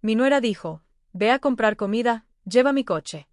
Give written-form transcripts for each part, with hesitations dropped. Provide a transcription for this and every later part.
Mi nuera dijo, ve a comprar comida, lleva mi coche.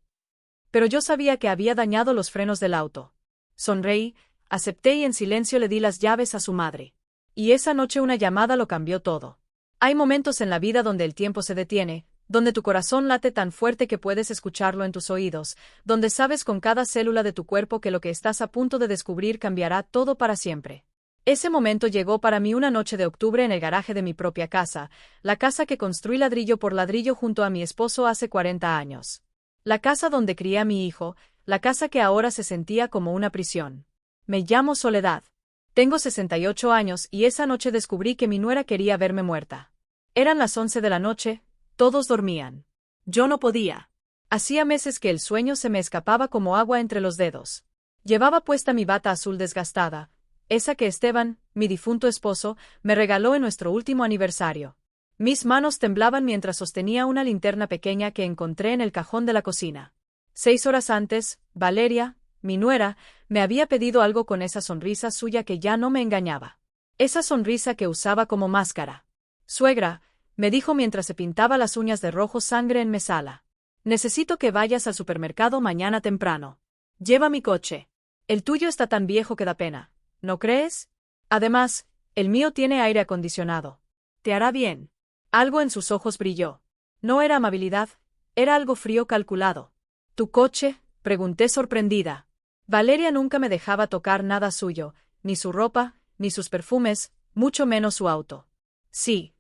Pero yo sabía que había dañado los frenos del auto. Sonreí, acepté y en silencio le di las llaves a su madre. Y esa noche una llamada lo cambió todo. Hay momentos en la vida donde el tiempo se detiene, donde tu corazón late tan fuerte que puedes escucharlo en tus oídos, donde sabes con cada célula de tu cuerpo que lo que estás a punto de descubrir cambiará todo para siempre. Ese momento llegó para mí una noche de octubre en el garaje de mi propia casa, la casa que construí ladrillo por ladrillo junto a mi esposo hace 40 años. La casa donde crié a mi hijo, la casa que ahora se sentía como una prisión. Me llamo Soledad. Tengo 68 años y esa noche descubrí que mi nuera quería verme muerta. Eran las 11 de la noche, todos dormían. Yo no podía. Hacía meses que el sueño se me escapaba como agua entre los dedos. Llevaba puesta mi bata azul desgastada, esa que Esteban, mi difunto esposo, me regaló en nuestro último aniversario. Mis manos temblaban mientras sostenía una linterna pequeña que encontré en el cajón de la cocina. 6 horas antes, Valeria, mi nuera, me había pedido algo con esa sonrisa suya que ya no me engañaba. Esa sonrisa que usaba como máscara. Suegra, me dijo mientras se pintaba las uñas de rojo sangre en mesala. Necesito que vayas al supermercado mañana temprano. Lleva mi coche. El tuyo está tan viejo que da pena, ¿no crees? Además, el mío tiene aire acondicionado. Te hará bien. Algo en sus ojos brilló. No era amabilidad, era algo frío calculado. ¿Tu coche? Pregunté sorprendida. Valeria nunca me dejaba tocar nada suyo, ni su ropa, ni sus perfumes, mucho menos su auto. Sí,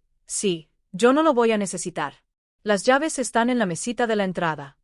yo no lo voy a necesitar. Las llaves están en la mesita de la entrada.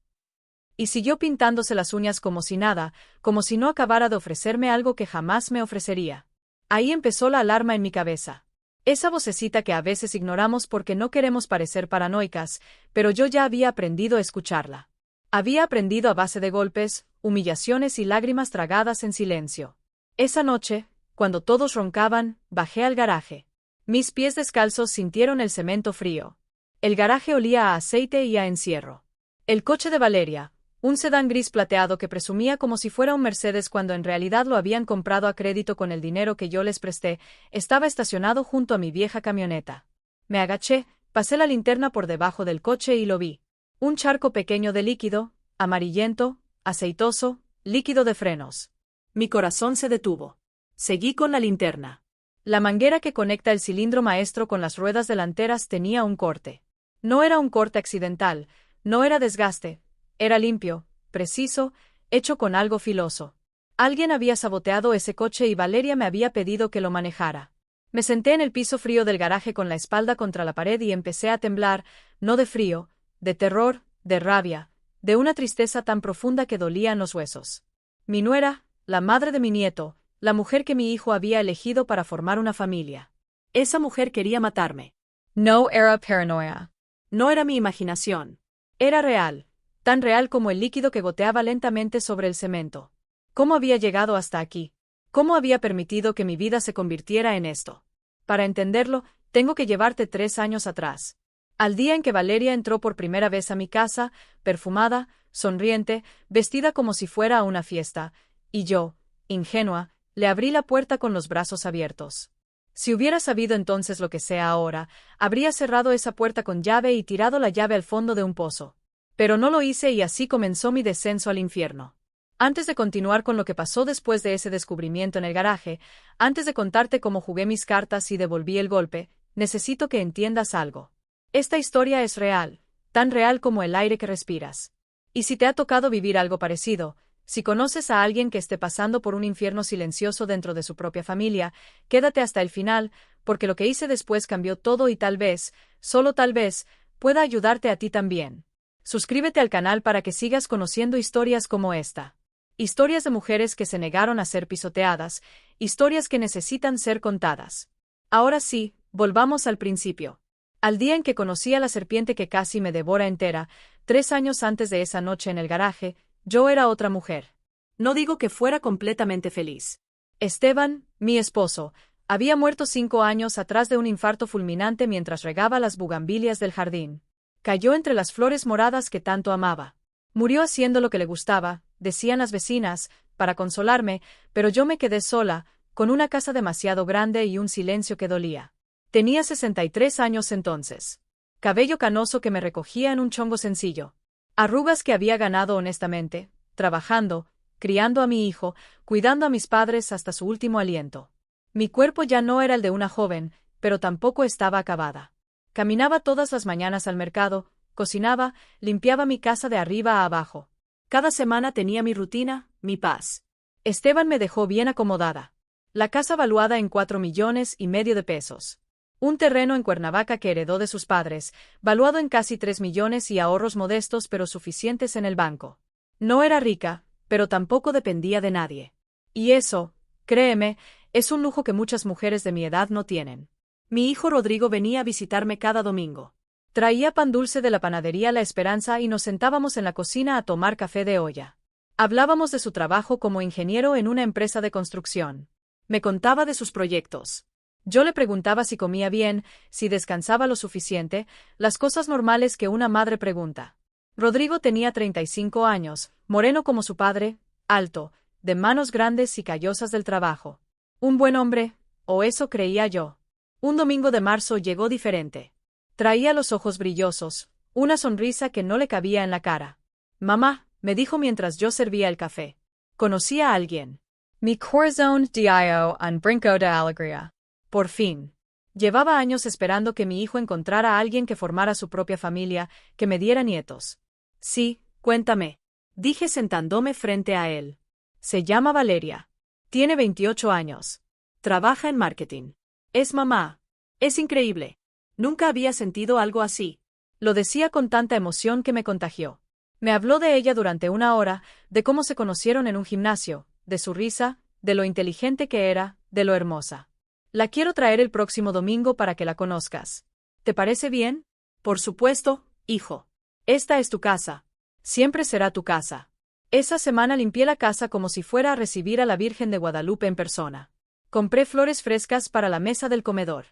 Y siguió pintándose las uñas como si nada, como si no acabara de ofrecerme algo que jamás me ofrecería. Ahí empezó la alarma en mi cabeza. Esa vocecita que a veces ignoramos porque no queremos parecer paranoicas, pero yo ya había aprendido a escucharla. Había aprendido a base de golpes, humillaciones y lágrimas tragadas en silencio. Esa noche, cuando todos roncaban, bajé al garaje. Mis pies descalzos sintieron el cemento frío. El garaje olía a aceite y a encierro. El coche de Valeria, un sedán gris plateado que presumía como si fuera un Mercedes cuando en realidad lo habían comprado a crédito con el dinero que yo les presté, estaba estacionado junto a mi vieja camioneta. Me agaché, pasé la linterna por debajo del coche y lo vi. Un charco pequeño de líquido, amarillento, aceitoso, líquido de frenos. Mi corazón se detuvo. Seguí con la linterna. La manguera que conecta el cilindro maestro con las ruedas delanteras tenía un corte. No era un corte accidental, no era desgaste, era limpio, preciso, hecho con algo filoso. Alguien había saboteado ese coche y Valeria me había pedido que lo manejara. Me senté en el piso frío del garaje con la espalda contra la pared y empecé a temblar, no de frío, de terror, de rabia, de una tristeza tan profunda que dolían los huesos. Mi nuera, la madre de mi nieto, la mujer que mi hijo había elegido para formar una familia. Esa mujer quería matarme. No era paranoia. No era mi imaginación. Era real, tan real como el líquido que goteaba lentamente sobre el cemento. ¿Cómo había llegado hasta aquí? ¿Cómo había permitido que mi vida se convirtiera en esto? Para entenderlo, tengo que llevarte 3 años atrás. Al día en que Valeria entró por primera vez a mi casa, perfumada, sonriente, vestida como si fuera a una fiesta, y yo, ingenua, le abrí la puerta con los brazos abiertos. Si hubiera sabido entonces lo que sé ahora, habría cerrado esa puerta con llave y tirado la llave al fondo de un pozo. Pero no lo hice y así comenzó mi descenso al infierno. Antes de continuar con lo que pasó después de ese descubrimiento en el garaje, antes de contarte cómo jugué mis cartas y devolví el golpe, necesito que entiendas algo. Esta historia es real, tan real como el aire que respiras. Y si te ha tocado vivir algo parecido, si conoces a alguien que esté pasando por un infierno silencioso dentro de su propia familia, quédate hasta el final, porque lo que hice después cambió todo y tal vez, solo tal vez, pueda ayudarte a ti también. Suscríbete al canal para que sigas conociendo historias como esta. Historias de mujeres que se negaron a ser pisoteadas, historias que necesitan ser contadas. Ahora sí, volvamos al principio. Al día en que conocí a la serpiente que casi me devora entera, 3 años antes de esa noche en el garaje, yo era otra mujer. No digo que fuera completamente feliz. Esteban, mi esposo, había muerto 5 años atrás de un infarto fulminante mientras regaba las bugambilias del jardín. Cayó entre las flores moradas que tanto amaba. Murió haciendo lo que le gustaba, decían las vecinas, para consolarme, pero yo me quedé sola, con una casa demasiado grande y un silencio que dolía. Tenía 63 años entonces. cabello canoso que me recogía en un chongo sencillo, arrugas que había ganado honestamente, trabajando, criando a mi hijo, cuidando a mis padres hasta su último aliento. Mi cuerpo ya no era el de una joven, pero tampoco estaba acabada. Caminaba todas las mañanas al mercado, cocinaba, limpiaba mi casa de arriba a abajo. Cada semana tenía mi rutina, mi paz. Esteban me dejó bien acomodada. La casa valuada en 4,5 millones de pesos. Un terreno en Cuernavaca que heredó de sus padres, valuado en casi 3 millones y ahorros modestos pero suficientes en el banco. No era rica, pero tampoco dependía de nadie. Y eso, créeme, es un lujo que muchas mujeres de mi edad no tienen. Mi hijo Rodrigo venía a visitarme cada domingo. Traía pan dulce de la panadería La Esperanza y nos sentábamos en la cocina a tomar café de olla. Hablábamos de su trabajo como ingeniero en una empresa de construcción. Me contaba de sus proyectos. Yo le preguntaba si comía bien, si descansaba lo suficiente, las cosas normales que una madre pregunta. Rodrigo tenía 35 años, moreno como su padre, alto, de manos grandes y callosas del trabajo. Un buen hombre, o eso creía yo. Un domingo de marzo llegó diferente. Traía los ojos brillosos, una sonrisa que no le cabía en la cara. Mamá, me dijo mientras yo servía el café. Conocí a alguien. Mi corazón dio un brinco de alegría. Por fin. Llevaba años esperando que mi hijo encontrara a alguien que formara su propia familia, que me diera nietos. Sí, cuéntame. Dije sentándome frente a él. Se llama Valeria. Tiene 28 años. Trabaja en marketing. Es mamá. Es increíble. Nunca había sentido algo así. Lo decía con tanta emoción que me contagió. Me habló de ella durante una hora, de cómo se conocieron en un gimnasio, de su risa, de lo inteligente que era, de lo hermosa. La quiero traer el próximo domingo para que la conozcas. ¿Te parece bien? Por supuesto, hijo. Esta es tu casa. Siempre será tu casa. Esa semana limpié la casa como si fuera a recibir a la Virgen de Guadalupe en persona. Compré flores frescas para la mesa del comedor.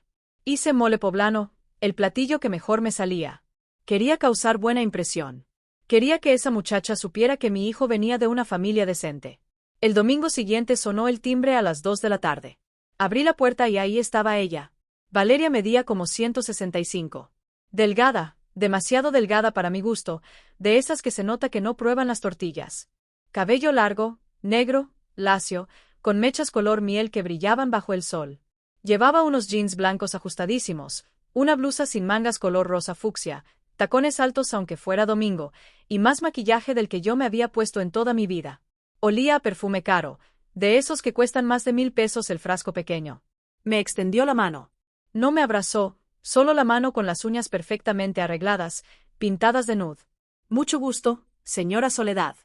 Hice mole poblano, el platillo que mejor me salía. Quería causar buena impresión. Quería que esa muchacha supiera que mi hijo venía de una familia decente. El domingo siguiente sonó el timbre a las 2 de la tarde. Abrí la puerta y ahí estaba ella. Valeria medía como 165. Delgada, demasiado delgada para mi gusto, de esas que se nota que no prueban las tortillas. Cabello largo, negro, lacio, con mechas color miel que brillaban bajo el sol. Llevaba unos jeans blancos ajustadísimos, una blusa sin mangas color rosa fucsia, tacones altos aunque fuera domingo, y más maquillaje del que yo me había puesto en toda mi vida. Olía a perfume caro, de esos que cuestan más de 1,000 pesos el frasco pequeño. Me extendió la mano. No me abrazó, solo la mano con las uñas perfectamente arregladas, pintadas de nude. Mucho gusto, señora Soledad.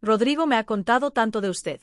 Rodrigo me ha contado tanto de usted.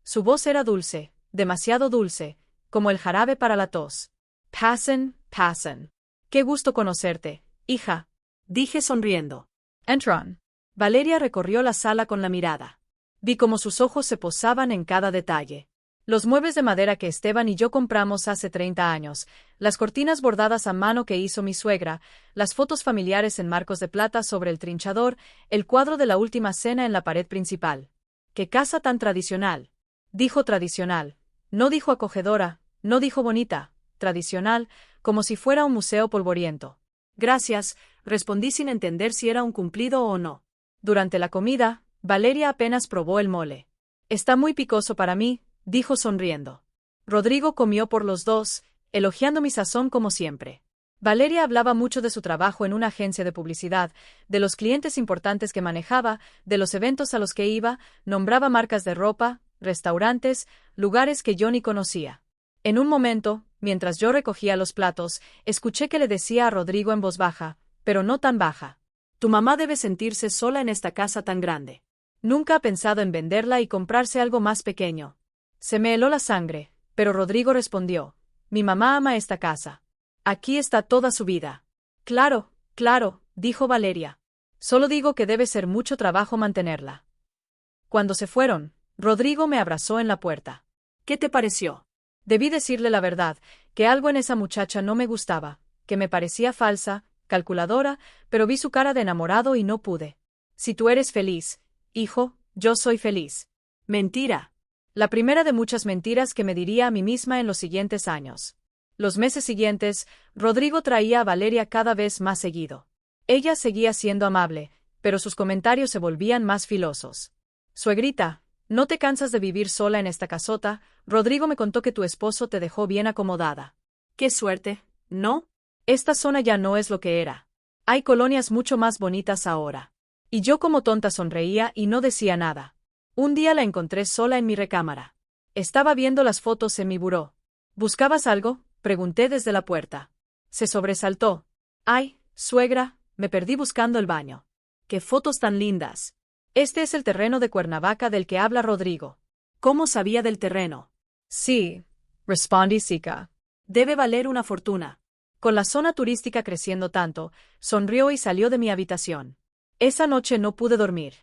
Su voz era dulce, demasiado dulce, como el jarabe para la tos. Pasen, pasen. Qué gusto conocerte, hija, dije sonriendo. Entran. Valeria recorrió la sala con la mirada. Vi cómo sus ojos se posaban en cada detalle. Los muebles de madera que Esteban y yo compramos hace 30 años, las cortinas bordadas a mano que hizo mi suegra, las fotos familiares en marcos de plata sobre el trinchador, el cuadro de la última cena en la pared principal. ¡Qué casa tan tradicional! Dijo tradicional. No dijo acogedora, no dijo bonita, tradicional, como si fuera un museo polvoriento. Gracias, respondí sin entender si era un cumplido o no. Durante la comida, Valeria apenas probó el mole. Está muy picoso para mí, dijo sonriendo. Rodrigo comió por los dos, elogiando mi sazón como siempre. Valeria hablaba mucho de su trabajo en una agencia de publicidad, de los clientes importantes que manejaba, de los eventos a los que iba, nombraba marcas de ropa, restaurantes, lugares que yo ni conocía. En un momento, mientras yo recogía los platos, escuché que le decía a Rodrigo en voz baja, pero no tan baja. Tu mamá debe sentirse sola en esta casa tan grande. Nunca ha pensado en venderla y comprarse algo más pequeño. Se me heló la sangre, pero Rodrigo respondió, mi mamá ama esta casa. Aquí está toda su vida. Claro, claro, dijo Valeria. Solo digo que debe ser mucho trabajo mantenerla. Cuando se fueron, Rodrigo me abrazó en la puerta. ¿Qué te pareció? Debí decirle la verdad, que algo en esa muchacha no me gustaba, que me parecía falsa, calculadora, pero vi su cara de enamorado y no pude. Si tú eres feliz, hijo, yo soy feliz. Mentira. La primera de muchas mentiras que me diría a mí misma en los siguientes años. Los meses siguientes, Rodrigo traía a Valeria cada vez más seguido. Ella seguía siendo amable, pero sus comentarios se volvían más filosos. Suegrita, ¿no te cansas de vivir sola en esta casota? Rodrigo me contó que tu esposo te dejó bien acomodada. ¡Qué suerte! ¿No? Esta zona ya no es lo que era. Hay colonias mucho más bonitas ahora. Y yo como tonta sonreía y no decía nada. Un día la encontré sola en mi recámara. Estaba viendo las fotos en mi buró. ¿Buscabas algo?, pregunté desde la puerta. Se sobresaltó. ¡Ay, suegra! Me perdí buscando el baño. ¡Qué fotos tan lindas! Este es el terreno de Cuernavaca del que habla Rodrigo. ¿Cómo sabía del terreno? Sí, respondí Sica. Debe valer una fortuna. Con la zona turística creciendo tanto, sonrió y salió de mi habitación. Esa noche no pude dormir.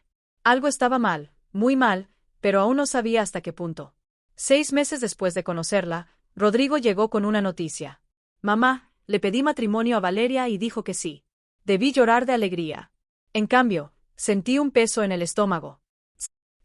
Algo estaba mal, muy mal, pero aún no sabía hasta qué punto. 6 meses después de conocerla, Rodrigo llegó con una noticia. Mamá, le pedí matrimonio a Valeria y dijo que sí. Debí llorar de alegría. En cambio, sentí un peso en el estómago.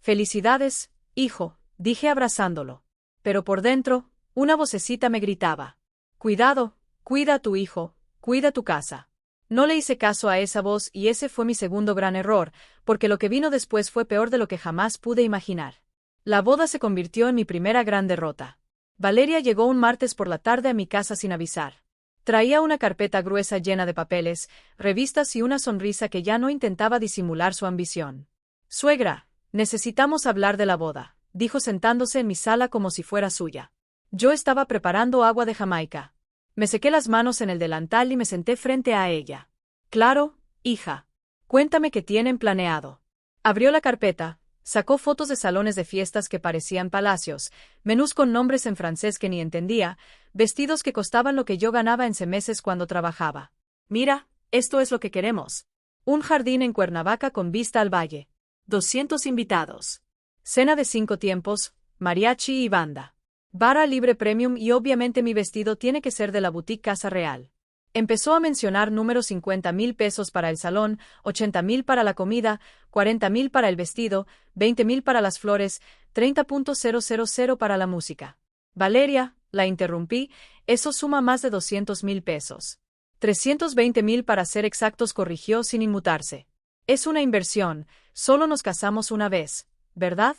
Felicidades, hijo, dije abrazándolo. Pero por dentro, una vocecita me gritaba. Cuidado, cuida a tu hijo, cuida tu casa. No le hice caso a esa voz y ese fue mi segundo gran error, porque lo que vino después fue peor de lo que jamás pude imaginar. La boda se convirtió en mi primera gran derrota. Valeria llegó un martes por la tarde a mi casa sin avisar. Traía una carpeta gruesa llena de papeles, revistas y una sonrisa que ya no intentaba disimular su ambición. Suegra, necesitamos hablar de la boda, dijo sentándose en mi sala como si fuera suya. Yo estaba preparando agua de Jamaica. Me sequé las manos en el delantal y me senté frente a ella. Claro, hija. Cuéntame qué tienen planeado. Abrió la carpeta. Sacó fotos de salones de fiestas que parecían palacios, menús con nombres en francés que ni entendía, vestidos que costaban lo que yo ganaba en meses cuando trabajaba. Mira, esto es lo que queremos. Un jardín en Cuernavaca con vista al valle. 200 invitados. Cena de 5 tiempos, mariachi y banda. Barra libre premium y obviamente mi vestido tiene que ser de la boutique Casa Real. Empezó a mencionar números: 50,000 pesos para el salón, 80,000 para la comida, 40,000 para el vestido, 20,000 para las flores, 30,000 para la música. Valeria, la interrumpí, eso suma más de 200,000 pesos. 320,000 para ser exactos, corrigió sin inmutarse. Es una inversión, solo nos casamos una vez, ¿verdad?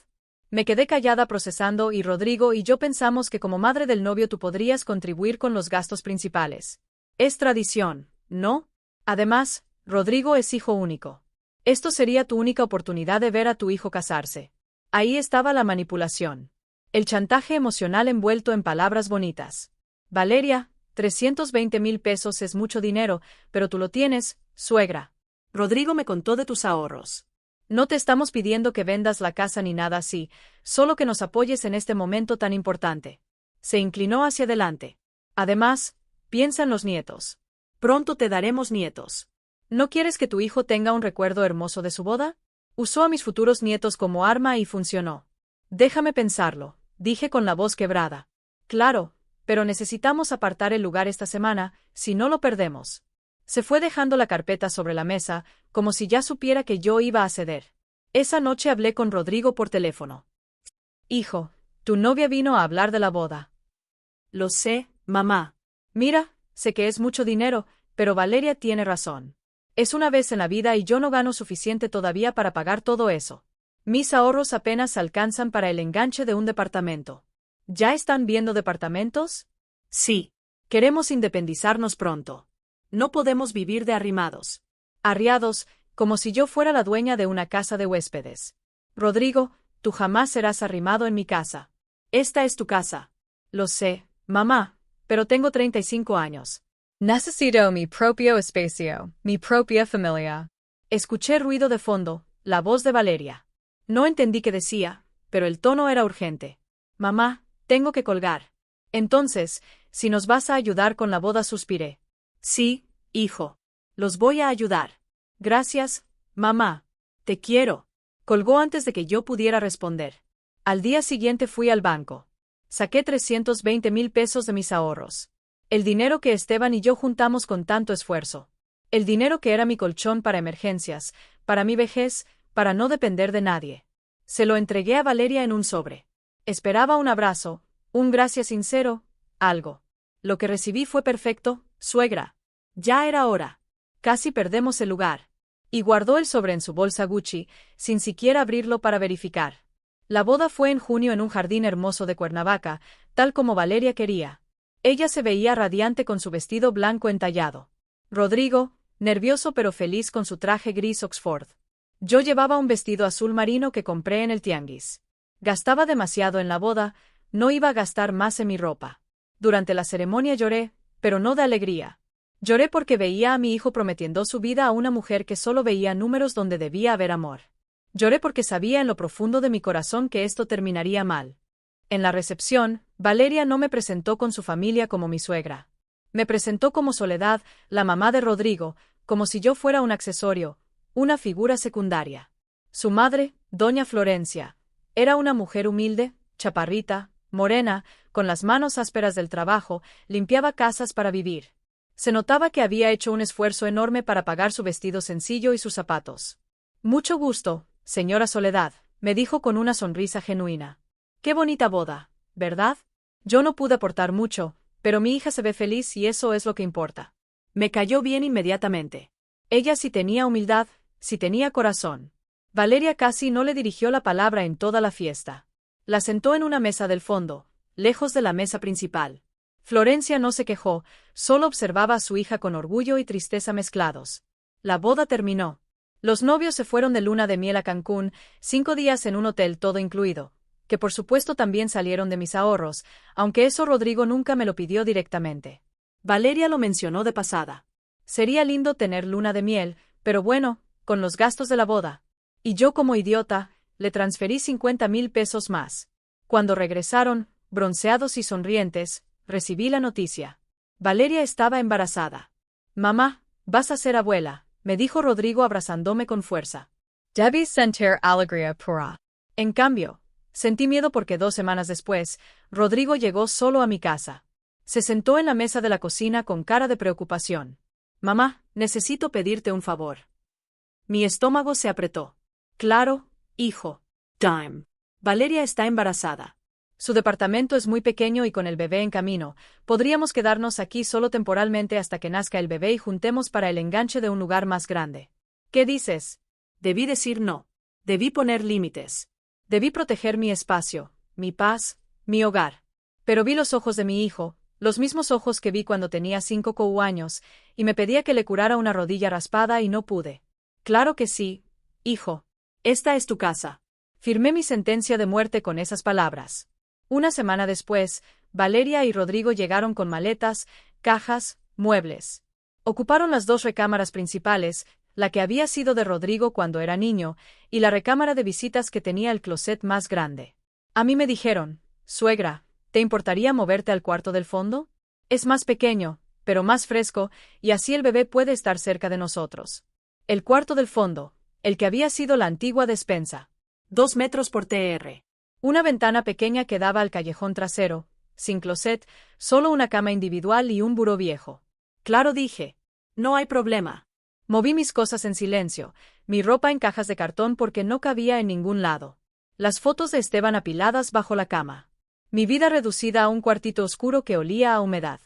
Me quedé callada procesando y Rodrigo y yo pensamos que como madre del novio tú podrías contribuir con los gastos principales. Es tradición, ¿no? Además, Rodrigo es hijo único. Esto sería tu única oportunidad de ver a tu hijo casarse. Ahí estaba la manipulación. El chantaje emocional envuelto en palabras bonitas. Valeria, 320,000 pesos es mucho dinero, pero tú lo tienes, suegra. Rodrigo me contó de tus ahorros. No te estamos pidiendo que vendas la casa ni nada así, solo que nos apoyes en este momento tan importante. Se inclinó hacia adelante. Además, piensa en los nietos. Pronto te daremos nietos. ¿No quieres que tu hijo tenga un recuerdo hermoso de su boda? Usó a mis futuros nietos como arma y funcionó. Déjame pensarlo, dije con la voz quebrada. Claro, pero necesitamos apartar el lugar esta semana, si no lo perdemos. Se fue dejando la carpeta sobre la mesa, como si ya supiera que yo iba a ceder. Esa noche hablé con Rodrigo por teléfono. Hijo, tu novia vino a hablar de la boda. Lo sé, mamá. Mira, sé que es mucho dinero, pero Valeria tiene razón. Es una vez en la vida y yo no gano suficiente todavía para pagar todo eso. Mis ahorros apenas alcanzan para el enganche de un departamento. ¿Ya están viendo departamentos? Sí. Queremos independizarnos pronto. No podemos vivir de arrimados. Arriados, como si yo fuera la dueña de una casa de huéspedes. Rodrigo, tú jamás serás arrimado en mi casa. Esta es tu casa. Lo sé, mamá, pero tengo 35 años. Necesito mi propio espacio, mi propia familia. Escuché ruido de fondo, la voz de Valeria. No entendí qué decía, pero el tono era urgente. Mamá, tengo que colgar. Entonces, si nos vas a ayudar con la boda, suspiré. Sí, hijo. Los voy a ayudar. Gracias, mamá. Te quiero. Colgó antes de que yo pudiera responder. Al día siguiente fui al banco. Saqué 320,000 pesos de mis ahorros. El dinero que Esteban y yo juntamos con tanto esfuerzo. El dinero que era mi colchón para emergencias, para mi vejez, para no depender de nadie. Se lo entregué a Valeria en un sobre. Esperaba un abrazo, un gracias sincero, algo. Lo que recibí fue perfecto, suegra. Ya era hora. Casi perdemos el lugar. Y guardó el sobre en su bolsa Gucci, sin siquiera abrirlo para verificar. La boda fue en junio en un jardín hermoso de Cuernavaca, tal como Valeria quería. Ella se veía radiante con su vestido blanco entallado. Rodrigo, nervioso pero feliz con su traje gris Oxford. Yo llevaba un vestido azul marino que compré en el tianguis. Gastaba demasiado en la boda, no iba a gastar más en mi ropa. Durante la ceremonia lloré, pero no de alegría. Lloré porque veía a mi hijo prometiendo su vida a una mujer que solo veía números donde debía haber amor. Lloré porque sabía en lo profundo de mi corazón que esto terminaría mal. En la recepción, Valeria no me presentó con su familia como mi suegra. Me presentó como Soledad, la mamá de Rodrigo, como si yo fuera un accesorio, una figura secundaria. Su madre, doña Florencia, era una mujer humilde, chaparrita, morena, con las manos ásperas del trabajo, limpiaba casas para vivir. Se notaba que había hecho un esfuerzo enorme para pagar su vestido sencillo y sus zapatos. Mucho gusto, señora Soledad, me dijo con una sonrisa genuina. Qué bonita boda, ¿verdad? Yo no pude aportar mucho, pero mi hija se ve feliz y eso es lo que importa. Me cayó bien inmediatamente. Ella sí tenía humildad, sí tenía corazón. Valeria casi no le dirigió la palabra en toda la fiesta. La sentó en una mesa del fondo, lejos de la mesa principal. Florencia no se quejó, solo observaba a su hija con orgullo y tristeza mezclados. La boda terminó. Los novios se fueron de luna de miel a Cancún, 5 días en un hotel todo incluido, que por supuesto también salieron de mis ahorros, aunque eso Rodrigo nunca me lo pidió directamente. Valeria lo mencionó de pasada. Sería lindo tener luna de miel, pero bueno, con los gastos de la boda. Y yo como idiota, le transferí 50,000 pesos más. Cuando regresaron, bronceados y sonrientes, recibí la noticia. Valeria estaba embarazada. Mamá, vas a ser abuela, me dijo Rodrigo abrazándome con fuerza. Debí sentir alegría pura. En cambio, sentí miedo porque 2 semanas después, Rodrigo llegó solo a mi casa. Se sentó en la mesa de la cocina con cara de preocupación. Mamá, necesito pedirte un favor. Mi estómago se apretó. Claro, hijo. Dime. Valeria está embarazada. Su departamento es muy pequeño y con el bebé en camino, podríamos quedarnos aquí solo temporalmente hasta que nazca el bebé y juntemos para el enganche de un lugar más grande. ¿Qué dices? Debí decir no. Debí poner límites. Debí proteger mi espacio, mi paz, mi hogar. Pero vi los ojos de mi hijo, los mismos ojos que vi cuando tenía 5 años, y me pedía que le curara una rodilla raspada y no pude. Claro que sí, hijo. Esta es tu casa. Firmé mi sentencia de muerte con esas palabras. Una semana después, Valeria y Rodrigo llegaron con maletas, cajas, muebles. Ocuparon las 2 recámaras principales, la que había sido de Rodrigo cuando era niño, y la recámara de visitas que tenía el closet más grande. A mí me dijeron, suegra, ¿te importaría moverte al cuarto del fondo? Es más pequeño, pero más fresco, y así el bebé puede estar cerca de nosotros. El cuarto del fondo, el que había sido la antigua despensa. 2 metros por tr. Una ventana pequeña que daba al callejón trasero, sin closet, solo una cama individual y un buró viejo. Claro, dije. No hay problema. Moví mis cosas en silencio, mi ropa en cajas de cartón porque no cabía en ningún lado. Las fotos de Esteban apiladas bajo la cama. Mi vida reducida a un cuartito oscuro que olía a humedad.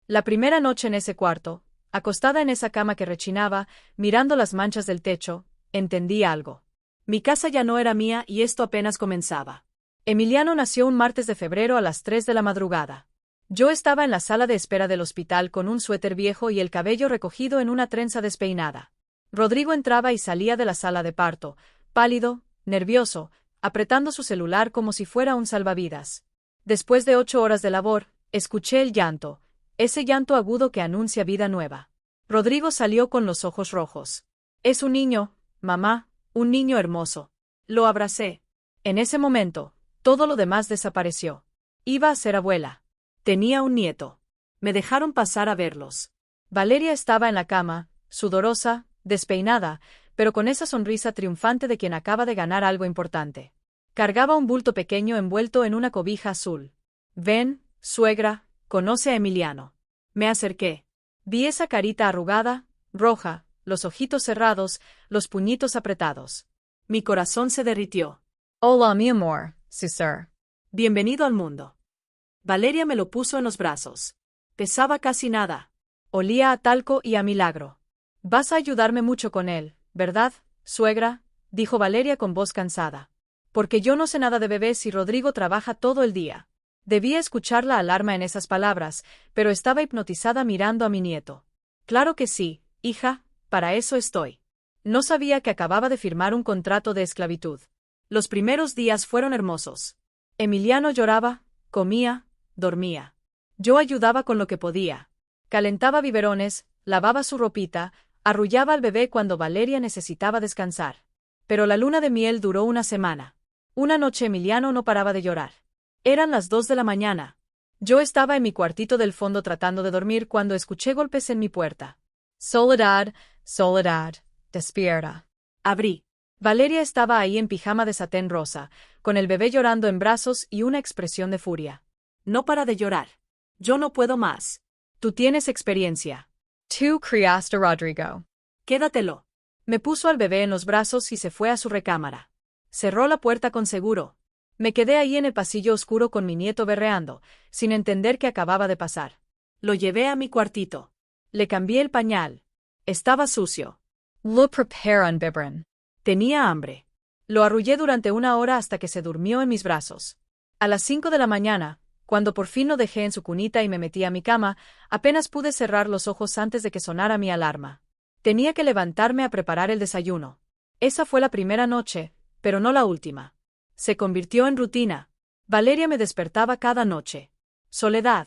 La primera noche en ese cuarto, acostada en esa cama que rechinaba, mirando las manchas del techo, entendí algo. Mi casa ya no era mía y esto apenas comenzaba. Emiliano nació un martes de febrero a las 3 de la madrugada. Yo estaba en la sala de espera del hospital con un suéter viejo y el cabello recogido en una trenza despeinada. Rodrigo entraba y salía de la sala de parto, pálido, nervioso, apretando su celular como si fuera un salvavidas. Después de 8 horas de labor, escuché el llanto, ese llanto agudo que anuncia vida nueva. Rodrigo salió con los ojos rojos. Es un niño, mamá, un niño hermoso. Lo abracé. En ese momento, todo lo demás desapareció. Iba a ser abuela. Tenía un nieto. Me dejaron pasar a verlos. Valeria estaba en la cama, sudorosa, despeinada, pero con esa sonrisa triunfante de quien acaba de ganar algo importante. Cargaba un bulto pequeño envuelto en una cobija azul. Ven, suegra, conoce a Emiliano. Me acerqué. Vi esa carita arrugada, roja, los ojitos cerrados, los puñitos apretados. Mi corazón se derritió. Hola, mi amor, César. Bienvenido al mundo. Valeria me lo puso en los brazos. Pesaba casi nada. Olía a talco y a milagro. Vas a ayudarme mucho con él, ¿verdad, suegra?, dijo Valeria con voz cansada. Porque yo no sé nada de bebés y Rodrigo trabaja todo el día. Debía escuchar la alarma en esas palabras, pero estaba hipnotizada mirando a mi nieto. Claro que sí, hija, para eso estoy. No sabía que acababa de firmar un contrato de esclavitud. Los primeros días fueron hermosos. Emiliano lloraba, comía, dormía. Yo ayudaba con lo que podía. Calentaba biberones, lavaba su ropita, arrullaba al bebé cuando Valeria necesitaba descansar. Pero la luna de miel duró una semana. Una noche Emiliano no paraba de llorar. Eran las 2 de la mañana. Yo estaba en mi cuartito del fondo tratando de dormir cuando escuché golpes en mi puerta. Soledad, Soledad, despierta. Abrí. Valeria estaba ahí en pijama de satén rosa, con el bebé llorando en brazos y una expresión de furia. No para de llorar. Yo no puedo más. Tú tienes experiencia. Tú criaste a Rodrigo. Quédatelo. Me puso al bebé en los brazos y se fue a su recámara. Cerró la puerta con seguro. Me quedé ahí en el pasillo oscuro con mi nieto berreando, sin entender qué acababa de pasar. Lo llevé a mi cuartito. Le cambié el pañal. Estaba sucio. Lo preparé en biberón. Tenía hambre. Lo arrullé durante 1 hora hasta que se durmió en mis brazos. A las 5 de la mañana, cuando por fin lo dejé en su cunita y me metí a mi cama, apenas pude cerrar los ojos antes de que sonara mi alarma. Tenía que levantarme a preparar el desayuno. Esa fue la primera noche, pero no la última. Se convirtió en rutina. Valeria me despertaba cada noche. Soledad.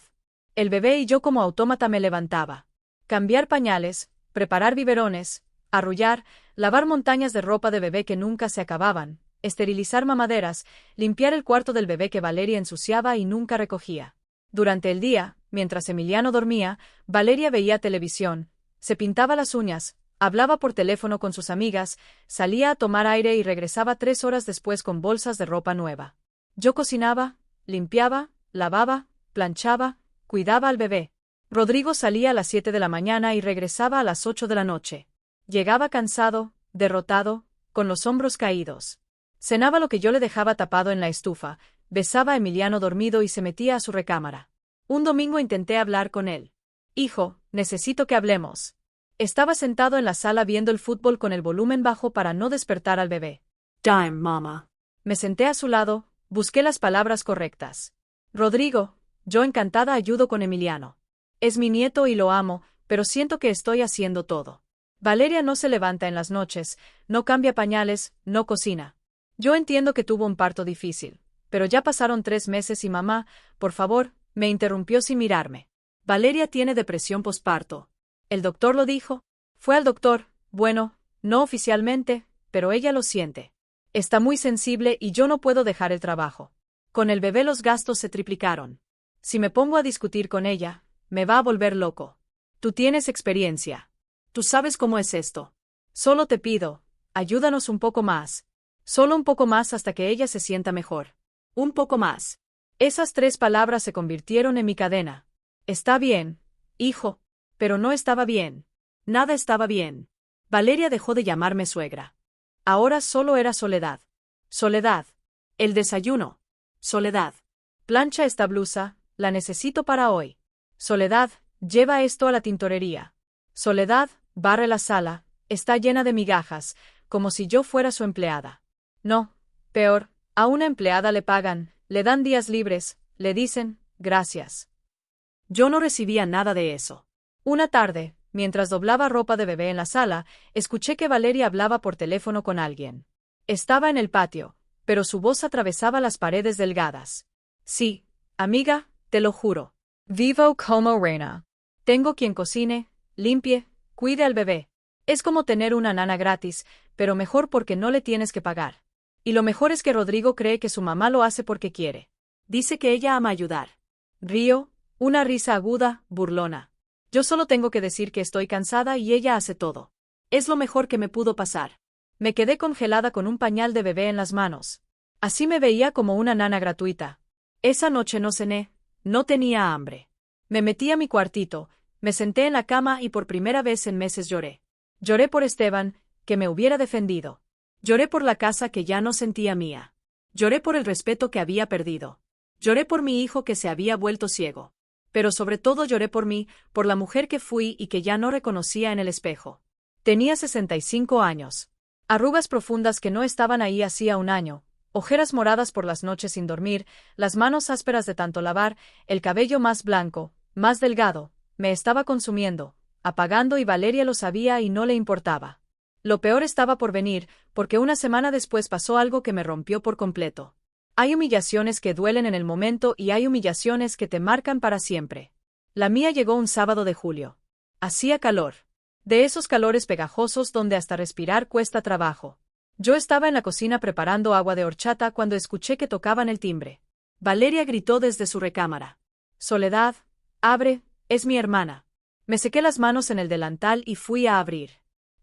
El bebé y yo como autómata me levantaba. Cambiar pañales, preparar biberones, arrullar, lavar montañas de ropa de bebé que nunca se acababan, esterilizar mamaderas, limpiar el cuarto del bebé que Valeria ensuciaba y nunca recogía. Durante el día, mientras Emiliano dormía, Valeria veía televisión, se pintaba las uñas, hablaba por teléfono con sus amigas, salía a tomar aire y regresaba 3 horas después con bolsas de ropa nueva. Yo cocinaba, limpiaba, lavaba, planchaba, cuidaba al bebé. Rodrigo salía a las 7 de la mañana y regresaba a las 8 de la noche. Llegaba cansado, derrotado, con los hombros caídos. Cenaba lo que yo le dejaba tapado en la estufa, besaba a Emiliano dormido y se metía a su recámara. Un domingo intenté hablar con él. Hijo, necesito que hablemos. Estaba sentado en la sala viendo el fútbol con el volumen bajo para no despertar al bebé. Dime, mamá. Me senté a su lado, busqué las palabras correctas. Rodrigo, yo encantada ayudo con Emiliano. Es mi nieto y lo amo, pero siento que estoy haciendo todo. Valeria no se levanta en las noches, no cambia pañales, no cocina. Yo entiendo que tuvo un parto difícil, pero ya pasaron 3 meses y mamá, por favor, me interrumpió sin mirarme. Valeria tiene depresión posparto. ¿El doctor lo dijo? Fue al doctor, bueno, no oficialmente, pero ella lo siente. Está muy sensible y yo no puedo dejar el trabajo. Con el bebé los gastos se triplicaron. Si me pongo a discutir con ella, me va a volver loco. Tú tienes experiencia. Tú sabes cómo es esto. Solo te pido, ayúdanos un poco más. Solo un poco más hasta que ella se sienta mejor. Un poco más. Esas 3 palabras se convirtieron en mi cadena. Está bien, hijo. Pero no estaba bien. Nada estaba bien. Valeria dejó de llamarme suegra. Ahora solo era Soledad. Soledad. El desayuno. Soledad. Plancha esta blusa, la necesito para hoy. Soledad, lleva esto a la tintorería. Soledad, barre la sala, está llena de migajas, como si yo fuera su empleada. No, peor, a una empleada le pagan, le dan días libres, le dicen, gracias. Yo no recibía nada de eso. Una tarde, mientras doblaba ropa de bebé en la sala, escuché que Valeria hablaba por teléfono con alguien. Estaba en el patio, pero su voz atravesaba las paredes delgadas. Sí, amiga, te lo juro. Vivo como reina. Tengo quien cocine, limpie, cuide al bebé. Es como tener una nana gratis, pero mejor porque no le tienes que pagar. Y lo mejor es que Rodrigo cree que su mamá lo hace porque quiere. Dice que ella ama ayudar. Río, una risa aguda, burlona. Yo solo tengo que decir que estoy cansada y ella hace todo. Es lo mejor que me pudo pasar. Me quedé congelada con un pañal de bebé en las manos. Así me veía como una nana gratuita. Esa noche no cené, no tenía hambre. Me metí a mi cuartito, me senté en la cama y por primera vez en meses lloré. Lloré por Esteban, que me hubiera defendido. Lloré por la casa que ya no sentía mía. Lloré por el respeto que había perdido. Lloré por mi hijo que se había vuelto ciego. Pero sobre todo lloré por mí, por la mujer que fui y que ya no reconocía en el espejo. Tenía 65 años. Arrugas profundas que no estaban ahí hacía un año, ojeras moradas por las noches sin dormir, las manos ásperas de tanto lavar, el cabello más blanco, más delgado, me estaba consumiendo, apagando y Valeria lo sabía y no le importaba. Lo peor estaba por venir, porque una semana después pasó algo que me rompió por completo. Hay humillaciones que duelen en el momento y hay humillaciones que te marcan para siempre. La mía llegó un sábado de julio. Hacía calor. De esos calores pegajosos donde hasta respirar cuesta trabajo. Yo estaba en la cocina preparando agua de horchata cuando escuché que tocaban el timbre. Valeria gritó desde su recámara. Soledad, abre, es mi hermana. Me sequé las manos en el delantal y fui a abrir.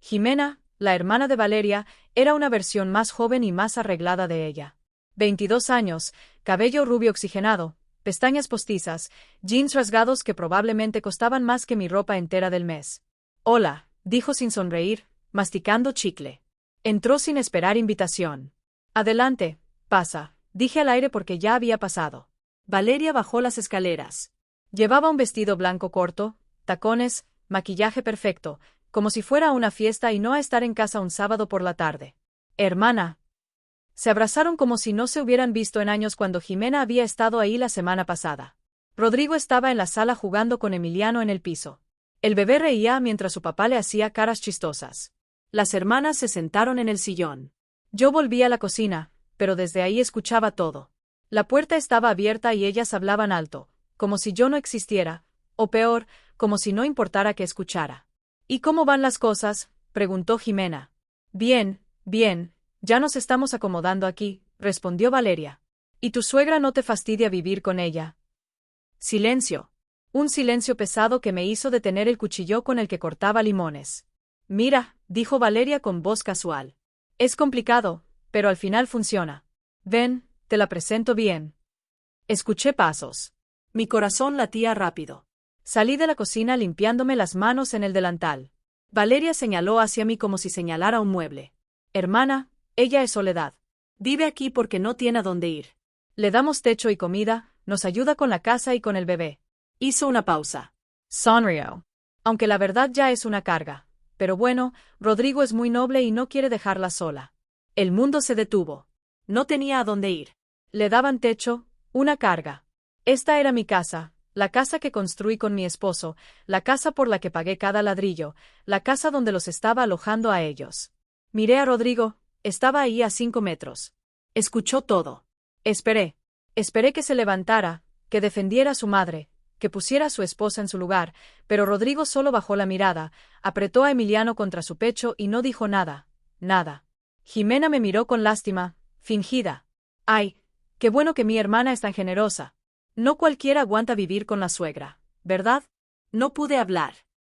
Jimena, la hermana de Valeria, era una versión más joven y más arreglada de ella. 22 años, cabello rubio oxigenado, pestañas postizas, jeans rasgados que probablemente costaban más que mi ropa entera del mes. Hola, dijo sin sonreír, masticando chicle. Entró sin esperar invitación. Adelante, pasa, dije al aire porque ya había pasado. Valeria bajó las escaleras. Llevaba un vestido blanco corto, tacones, maquillaje perfecto, como si fuera a una fiesta y no a estar en casa un sábado por la tarde. Hermana. Se abrazaron como si no se hubieran visto en años cuando Jimena había estado ahí la semana pasada. Rodrigo estaba en la sala jugando con Emiliano en el piso. El bebé reía mientras su papá le hacía caras chistosas. Las hermanas se sentaron en el sillón. Yo volví a la cocina, pero desde ahí escuchaba todo. La puerta estaba abierta y ellas hablaban alto, como si yo no existiera, o peor, como si no importara que escuchara. ¿Y cómo van las cosas?, preguntó Jimena. Bien, bien, ya nos estamos acomodando aquí, respondió Valeria. ¿Y tu suegra no te fastidia vivir con ella? Silencio. Un silencio pesado que me hizo detener el cuchillo con el que cortaba limones. Mira, dijo Valeria con voz casual. Es complicado, pero al final funciona. Ven, te la presento bien. Escuché pasos. Mi corazón latía rápido. Salí de la cocina limpiándome las manos en el delantal. Valeria señaló hacia mí como si señalara un mueble. Hermana, ella es Soledad. Vive aquí porque no tiene a dónde ir. Le damos techo y comida, nos ayuda con la casa y con el bebé. Hizo una pausa. Sonrió. Aunque la verdad ya es una carga. Pero bueno, Rodrigo es muy noble y no quiere dejarla sola. El mundo se detuvo. No tenía a dónde ir. Le daban techo, una carga. Esta era mi casa, la casa que construí con mi esposo, la casa por la que pagué cada ladrillo, la casa donde los estaba alojando a ellos. Miré a Rodrigo, estaba ahí a 5 metros. Escuchó todo. Esperé. Esperé que se levantara, que defendiera a su madre, que pusiera a su esposa en su lugar, pero Rodrigo solo bajó la mirada, apretó a Emiliano contra su pecho y no dijo nada, nada. Jimena me miró con lástima, fingida. Ay, qué bueno que mi hermana es tan generosa. No cualquiera aguanta vivir con la suegra, ¿verdad? No pude hablar.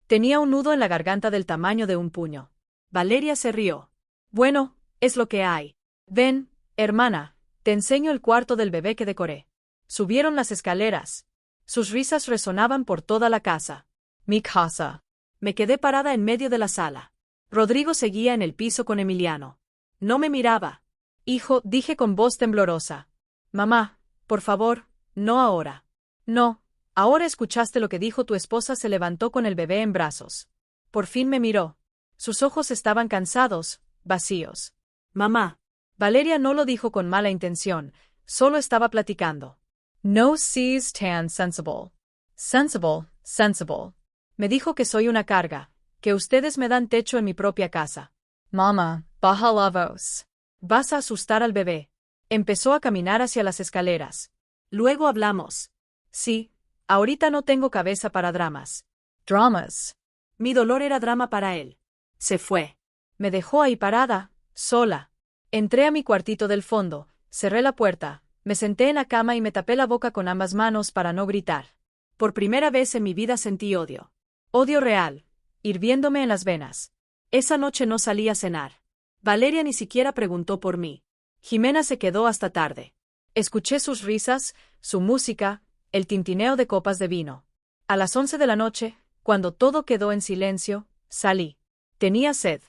Tenía un nudo en la garganta del tamaño de un puño. Valeria se rió. Bueno, es lo que hay. Ven, hermana, te enseño el cuarto del bebé que decoré. Subieron las escaleras. Sus risas resonaban por toda la casa. Mi casa. Me quedé parada en medio de la sala. Rodrigo seguía en el piso con Emiliano. No me miraba. Hijo, dije con voz temblorosa. Mamá, por favor, no ahora. No, ahora escuchaste lo que dijo tu esposa. Se levantó con el bebé en brazos. Por fin me miró. Sus ojos estaban cansados, vacíos. Mamá. Valeria no lo dijo con mala intención, solo estaba platicando. No sees tan sensible. Sensible, sensible. Me dijo que soy una carga, que ustedes me dan techo en mi propia casa. Mamá, baja la voz. Vas a asustar al bebé. Empezó a caminar hacia las escaleras. Luego hablamos. Sí, ahorita no tengo cabeza para dramas. Dramas. Mi dolor era drama para él. Se fue. Me dejó ahí parada, sola. Entré a mi cuartito del fondo, cerré la puerta, me senté en la cama y me tapé la boca con ambas manos para no gritar. Por primera vez en mi vida sentí odio. Odio real, hirviéndome en las venas. Esa noche no salí a cenar. Valeria ni siquiera preguntó por mí. Jimena se quedó hasta tarde. Escuché sus risas, su música, el tintineo de copas de vino. A las 11 de la noche, cuando todo quedó en silencio, salí. Tenía sed.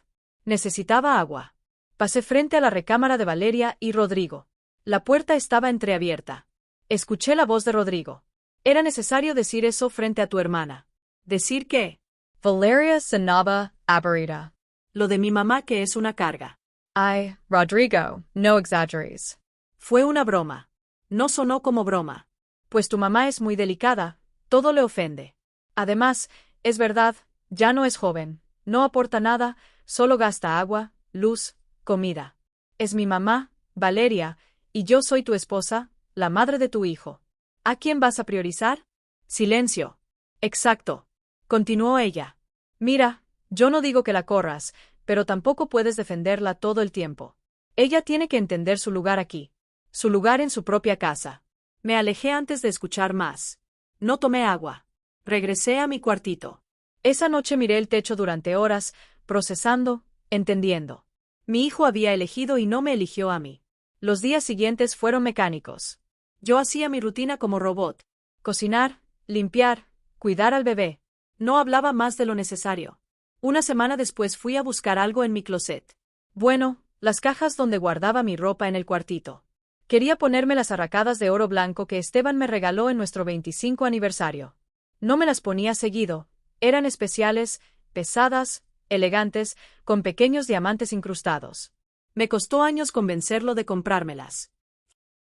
Necesitaba agua. Pasé frente a la recámara de Valeria y Rodrigo. La puerta estaba entreabierta. Escuché la voz de Rodrigo. Era necesario decir eso frente a tu hermana. Decir que Valeria sonaba aburrida. lo de mi mamá que es una carga. Ay, Rodrigo, no exageres. Fue una broma. No sonó como broma. Pues tu mamá es muy delicada, todo le ofende. Además, es verdad, ya no es joven, no aporta nada, solo gasta agua, luz, comida. Es mi mamá, Valeria, y yo soy tu esposa, la madre de tu hijo. ¿A quién vas a priorizar? Silencio. Exacto. Continuó ella. Mira, yo no digo que la corras, pero tampoco puedes defenderla todo el tiempo. Ella tiene que entender su lugar aquí. Su lugar en su propia casa. Me alejé antes de escuchar más. No tomé agua. Regresé a mi cuartito. Esa noche miré el techo durante horas, procesando, entendiendo. Mi hijo había elegido y no me eligió a mí. Los días siguientes fueron mecánicos. Yo hacía mi rutina como robot. Cocinar, limpiar, cuidar al bebé. No hablaba más de lo necesario. Una semana después fui a buscar algo en mi closet. Bueno, las cajas donde guardaba mi ropa en el cuartito. Quería ponerme las arracadas de oro blanco que Esteban me regaló en nuestro 25 aniversario. No me las ponía seguido, eran especiales, pesadas, elegantes, con pequeños diamantes incrustados. Me costó años convencerlo de comprármelas.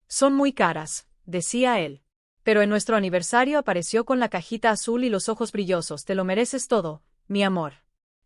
Son muy caras, decía él. Pero en nuestro aniversario apareció con la cajita azul y los ojos brillosos. Te lo mereces todo, mi amor.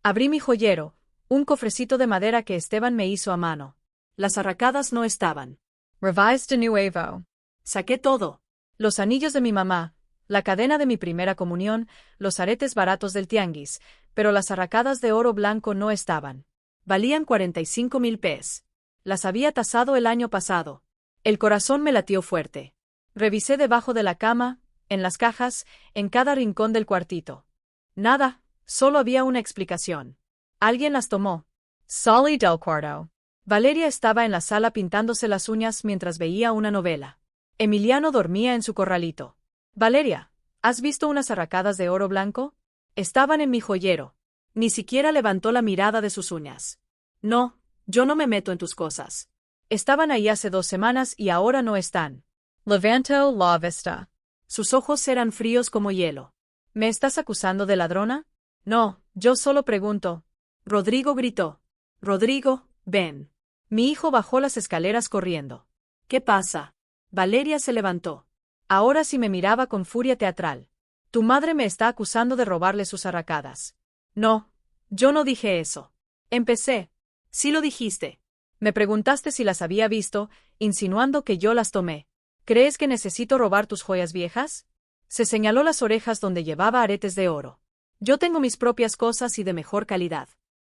Abrí mi joyero, un cofrecito de madera que Esteban me hizo a mano. Las arracadas no estaban. Revised de nuevo. Saqué todo. Los anillos de mi mamá, la cadena de mi primera comunión, los aretes baratos del tianguis, pero las arracadas de oro blanco no estaban. Valían 45,000 pesos. Las había tasado el año pasado. El corazón me latió fuerte. Revisé debajo de la cama, en las cajas, en cada rincón del cuartito. Nada, solo había una explicación. Alguien las tomó. Salí del cuarto. Valeria estaba en la sala pintándose las uñas mientras veía una novela. Emiliano dormía en su corralito. Valeria, ¿has visto unas arracadas de oro blanco? Estaban en mi joyero. Ni siquiera levantó la mirada de sus uñas. No, yo no me meto en tus cosas. Estaban ahí hace 2 semanas y ahora no están. Levanto la vista. Sus ojos eran fríos como hielo. ¿Me estás acusando de ladrona? No, yo solo pregunto. Rodrigo gritó. Rodrigo, ven. Mi hijo bajó las escaleras corriendo. ¿Qué pasa? Valeria se levantó. Ahora sí me miraba con furia teatral. Tu madre me está acusando de robarle sus arracadas. No, yo no dije eso. Empecé. Sí lo dijiste. Me preguntaste si las había visto, insinuando que yo las tomé. ¿Crees que necesito robar tus joyas viejas? Se señaló las orejas donde llevaba aretes de oro. Yo tengo mis propias cosas y de mejor calidad.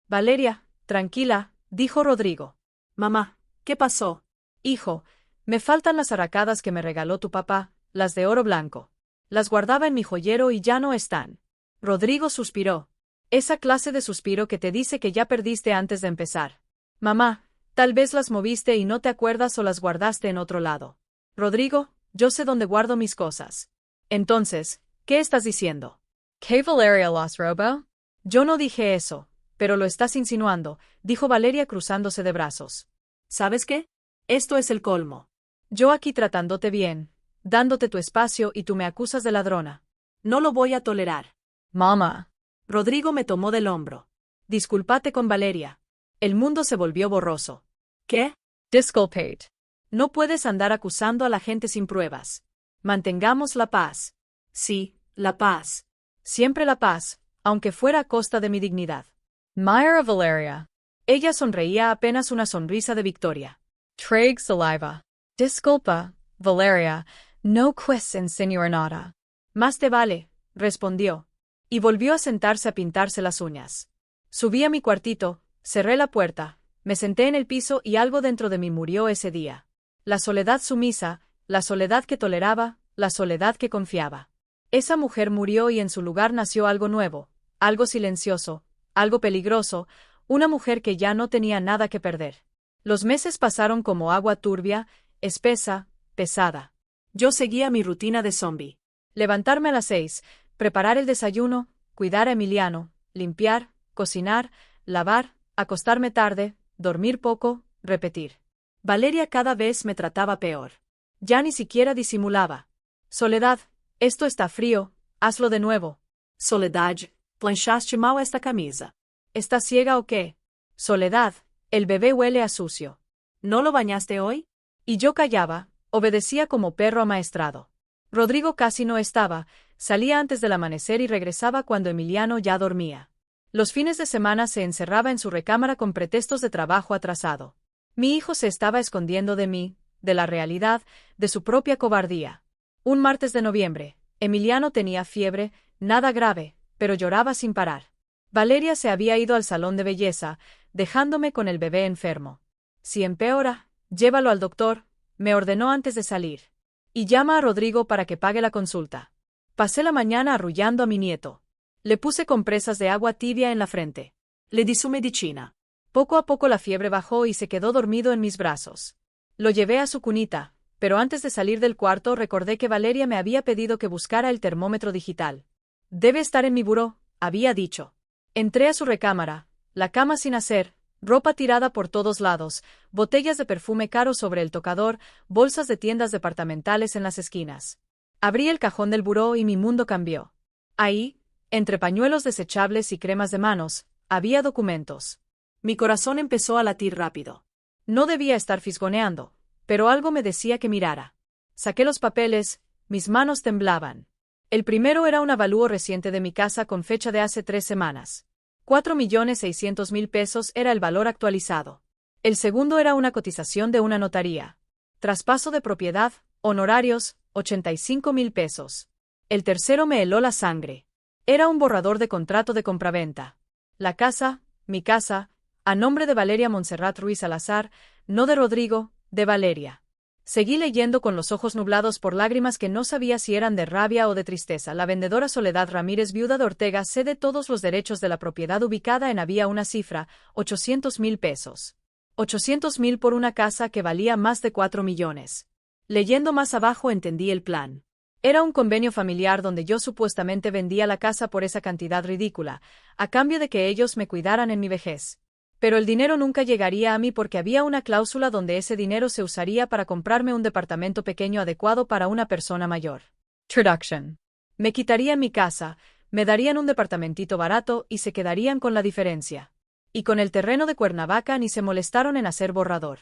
Valeria, tranquila, dijo Rodrigo. Mamá, ¿qué pasó? Hijo, me faltan las arracadas que me regaló tu papá, las de oro blanco. Las guardaba en mi joyero y ya no están. Rodrigo suspiró. Esa clase de suspiro que te dice que ya perdiste antes de empezar. Mamá, tal vez las moviste y no te acuerdas o las guardaste en otro lado. Rodrigo, yo sé dónde guardo mis cosas. Entonces, ¿qué estás diciendo? ¿Que Valeria las robó? Yo no dije eso, pero lo estás insinuando, dijo Valeria cruzándose de brazos. ¿Sabes qué? Esto es el colmo. Yo aquí tratándote bien, dándote tu espacio y tú me acusas de ladrona. No lo voy a tolerar. Mamá. Rodrigo me tomó del hombro. Discúlpate con Valeria. El mundo se volvió borroso. ¿Qué? Disculpate. No puedes andar acusando a la gente sin pruebas. Mantengamos la paz. Sí, la paz. Siempre la paz, aunque fuera a costa de mi dignidad. Myra Valeria. Ella sonreía apenas una sonrisa de victoria. Treg saliva. Disculpa, Valeria, no quis insinuar nada. Más te vale, respondió. Y volvió a sentarse a pintarse las uñas. Subí a mi cuartito, cerré la puerta, me senté en el piso y algo dentro de mí murió ese día. La soledad sumisa, la soledad que toleraba, la soledad que confiaba. Esa mujer murió y en su lugar nació algo nuevo, algo silencioso, algo peligroso, una mujer que ya no tenía nada que perder. Los meses pasaron como agua turbia, espesa, pesada. Yo seguía mi rutina de zombie. Levantarme a las 6, preparar el desayuno, cuidar a Emiliano, limpiar, cocinar, lavar, acostarme tarde, dormir poco, repetir. Valeria cada vez me trataba peor. Ya ni siquiera disimulaba. Soledad, Esto está frío, hazlo de nuevo. Soledad, planchaste mal esta camisa. ¿Estás ciega o qué? Soledad, el bebé huele a sucio. ¿No lo bañaste hoy? Y yo callaba, obedecía como perro amaestrado. Rodrigo casi no estaba, salía antes del amanecer y regresaba cuando Emiliano ya dormía. Los fines de semana se encerraba en su recámara con pretextos de trabajo atrasado. Mi hijo se estaba escondiendo de mí, de la realidad, de su propia cobardía. Un martes de noviembre, Emiliano tenía fiebre, nada grave, pero lloraba sin parar. Valeria se había ido al salón de belleza, dejándome con el bebé enfermo. Si empeora, llévalo al doctor, me ordenó antes de salir. Y llama a Rodrigo para que pague la consulta. Pasé la mañana arrullando a mi nieto. Le puse compresas de agua tibia en la frente. Le di su medicina. Poco a poco la fiebre bajó y se quedó dormido en mis brazos. Lo llevé a su cunita, pero antes de salir del cuarto recordé que Valeria me había pedido que buscara el termómetro digital. Debe estar en mi buró, había dicho. Entré a su recámara, la cama sin hacer, ropa tirada por todos lados, botellas de perfume caro sobre el tocador, bolsas de tiendas departamentales en las esquinas. Abrí el cajón del buró y mi mundo cambió. Ahí, entre pañuelos desechables y cremas de manos, había documentos. Mi corazón empezó a latir rápido. No debía estar fisgoneando, pero algo me decía que mirara. Saqué los papeles, mis manos temblaban. El primero era un avalúo reciente de mi casa con fecha de hace 3 semanas. 4.600.000 pesos era el valor actualizado. El segundo era una cotización de una notaría. Traspaso de propiedad, honorarios, 85.000 pesos. El tercero me heló la sangre. Era un borrador de contrato de compraventa. La casa, mi casa, a nombre de Valeria Montserrat Ruiz Salazar, no de Rodrigo, de Valeria. Seguí leyendo con los ojos nublados por lágrimas que no sabía si eran de rabia o de tristeza. La vendedora Soledad Ramírez, viuda de Ortega, cede todos los derechos de la propiedad ubicada en había una cifra, 800.000 pesos. 800.000 por una casa que valía más de 4 millones. Leyendo más abajo entendí el plan. Era un convenio familiar donde yo supuestamente vendía la casa por esa cantidad ridícula, a cambio de que ellos me cuidaran en mi vejez. Pero el dinero nunca llegaría a mí porque había una cláusula donde ese dinero se usaría para comprarme un departamento pequeño adecuado para una persona mayor. Traduction. Me quitarían mi casa, me darían un departamentito barato y se quedarían con la diferencia. Y con el terreno de Cuernavaca ni se molestaron en hacer borrador.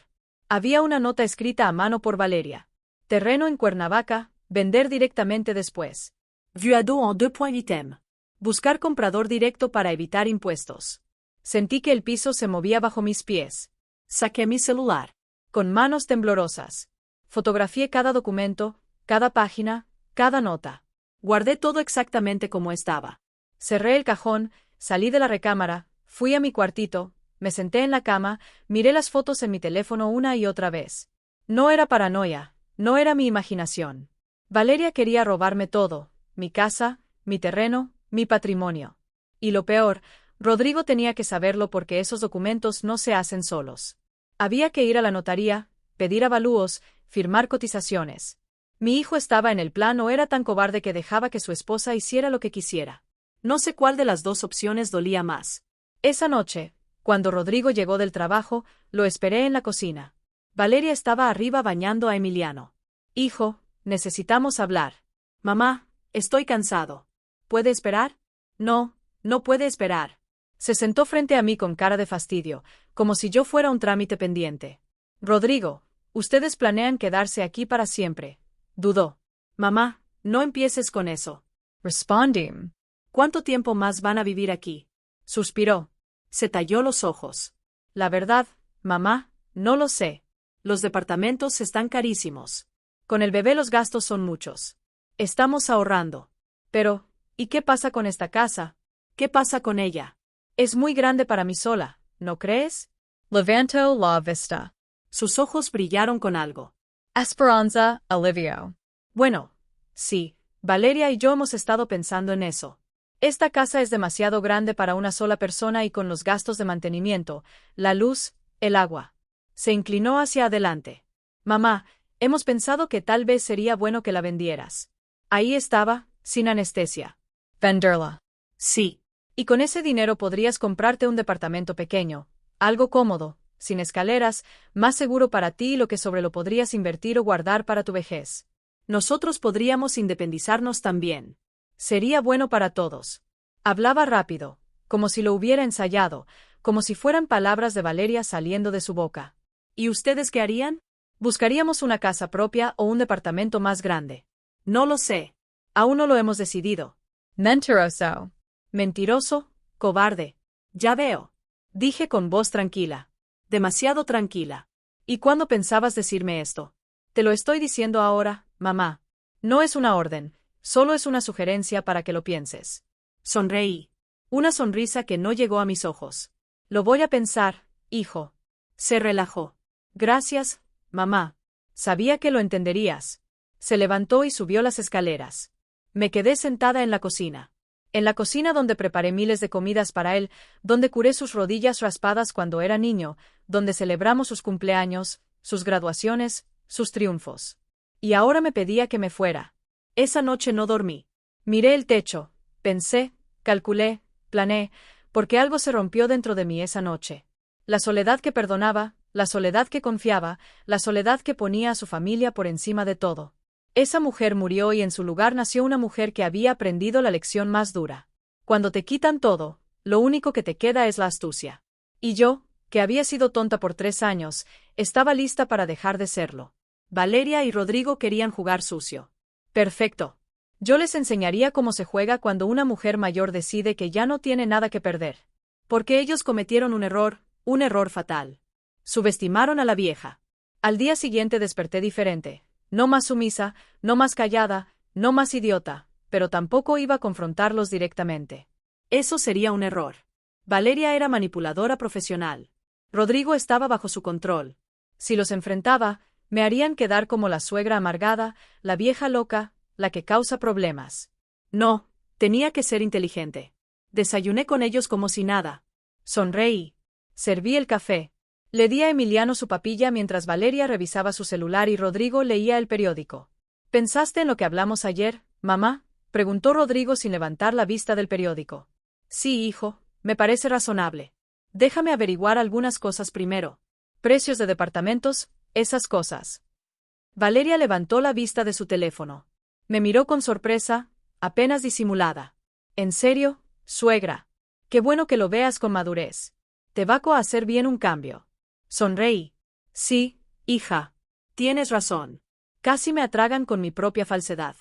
Había una nota escrita a mano por Valeria. Terreno en Cuernavaca, vender directamente después. Vuado en 2.8. Buscar comprador directo para evitar impuestos. Sentí que el piso se movía bajo mis pies. Saqué mi celular. Con manos temblorosas. Fotografié cada documento, cada página, cada nota. Guardé todo exactamente como estaba. Cerré el cajón, salí de la recámara, fui a mi cuartito, me senté en la cama, miré las fotos en mi teléfono una y otra vez. No era paranoia, no era mi imaginación. Valeria quería robarme todo, mi casa, mi terreno, mi patrimonio. Y lo peor, Rodrigo tenía que saberlo porque esos documentos no se hacen solos. Había que ir a la notaría, pedir avalúos, firmar cotizaciones. Mi hijo estaba en el plan o era tan cobarde que dejaba que su esposa hiciera lo que quisiera. No sé cuál de las dos opciones dolía más. Esa noche, cuando Rodrigo llegó del trabajo, lo esperé en la cocina. Valeria estaba arriba bañando a Emiliano. Hijo, necesitamos hablar. Mamá, estoy cansado. ¿Puede esperar? No, no puede esperar. Se sentó frente a mí con cara de fastidio, como si yo fuera un trámite pendiente. Rodrigo, ustedes planean quedarse aquí para siempre. Dudó. Mamá, no empieces con eso. Responding. ¿Cuánto tiempo más van a vivir aquí? Suspiró. Se talló los ojos. La verdad, mamá, no lo sé. Los departamentos están carísimos. Con el bebé los gastos son muchos. Estamos ahorrando. Pero, ¿y qué pasa con esta casa? ¿Qué pasa con ella? Es muy grande para mí sola, ¿no crees? Levanto la vista. Sus ojos brillaron con algo. Esperanza, alivio. Bueno, sí, Valeria y yo hemos estado pensando en eso. Esta casa es demasiado grande para una sola persona y con los gastos de mantenimiento, la luz, el agua. Se inclinó hacia adelante. Mamá, hemos pensado que tal vez sería bueno que la vendieras. Ahí estaba, sin anestesia. Venderla. Sí. Y con ese dinero podrías comprarte un departamento pequeño, algo cómodo, sin escaleras, más seguro para ti y lo que sobre lo podrías invertir o guardar para tu vejez. Nosotros podríamos independizarnos también. Sería bueno para todos. Hablaba rápido, como si lo hubiera ensayado, como si fueran palabras de Valeria saliendo de su boca. ¿Y ustedes qué harían? ¿Buscaríamos una casa propia o un departamento más grande? No lo sé. Aún no lo hemos decidido. Mentiroso. Mentiroso, cobarde. Ya veo. Dije con voz tranquila. Demasiado tranquila. ¿Y cuándo pensabas decirme esto? Te lo estoy diciendo ahora, mamá. No es una orden, solo es una sugerencia para que lo pienses. Sonreí. Una sonrisa que no llegó a mis ojos. Lo voy a pensar, hijo. Se relajó. Gracias, mamá. Sabía que lo entenderías. Se levantó y subió las escaleras. Me quedé sentada en la cocina. En la cocina donde preparé miles de comidas para él, donde curé sus rodillas raspadas cuando era niño, donde celebramos sus cumpleaños, sus graduaciones, sus triunfos. Y ahora me pedía que me fuera. Esa noche no dormí. Miré el techo, pensé, calculé, planeé, porque algo se rompió dentro de mí esa noche. La soledad que perdonaba, la soledad que confiaba, la soledad que ponía a su familia por encima de todo. Esa mujer murió y en su lugar nació una mujer que había aprendido la lección más dura. Cuando te quitan todo, lo único que te queda es la astucia. Y yo, que había sido tonta por 3 años, estaba lista para dejar de serlo. Valeria y Rodrigo querían jugar sucio. Perfecto. Yo les enseñaría cómo se juega cuando una mujer mayor decide que ya no tiene nada que perder. Porque ellos cometieron un error fatal. Subestimaron a la vieja. Al día siguiente desperté diferente. No más sumisa, no más callada, no más idiota, pero tampoco iba a confrontarlos directamente. Eso sería un error. Valeria era manipuladora profesional. Rodrigo estaba bajo su control. Si los enfrentaba, me harían quedar como la suegra amargada, la vieja loca, la que causa problemas. No, tenía que ser inteligente. Desayuné con ellos como si nada. Sonreí. Serví el café. Le di a Emiliano su papilla mientras Valeria revisaba su celular y Rodrigo leía el periódico. ¿Pensaste en lo que hablamos ayer, mamá? Preguntó Rodrigo sin levantar la vista del periódico. Sí, hijo, me parece razonable. Déjame averiguar algunas cosas primero. Precios de departamentos, esas cosas. Valeria levantó la vista de su teléfono. Me miró con sorpresa, apenas disimulada. ¿En serio, suegra? Qué bueno que lo veas con madurez. Te va a hacer bien un cambio. Sonreí. Sí, hija. Tienes razón. Casi me atragan con mi propia falsedad.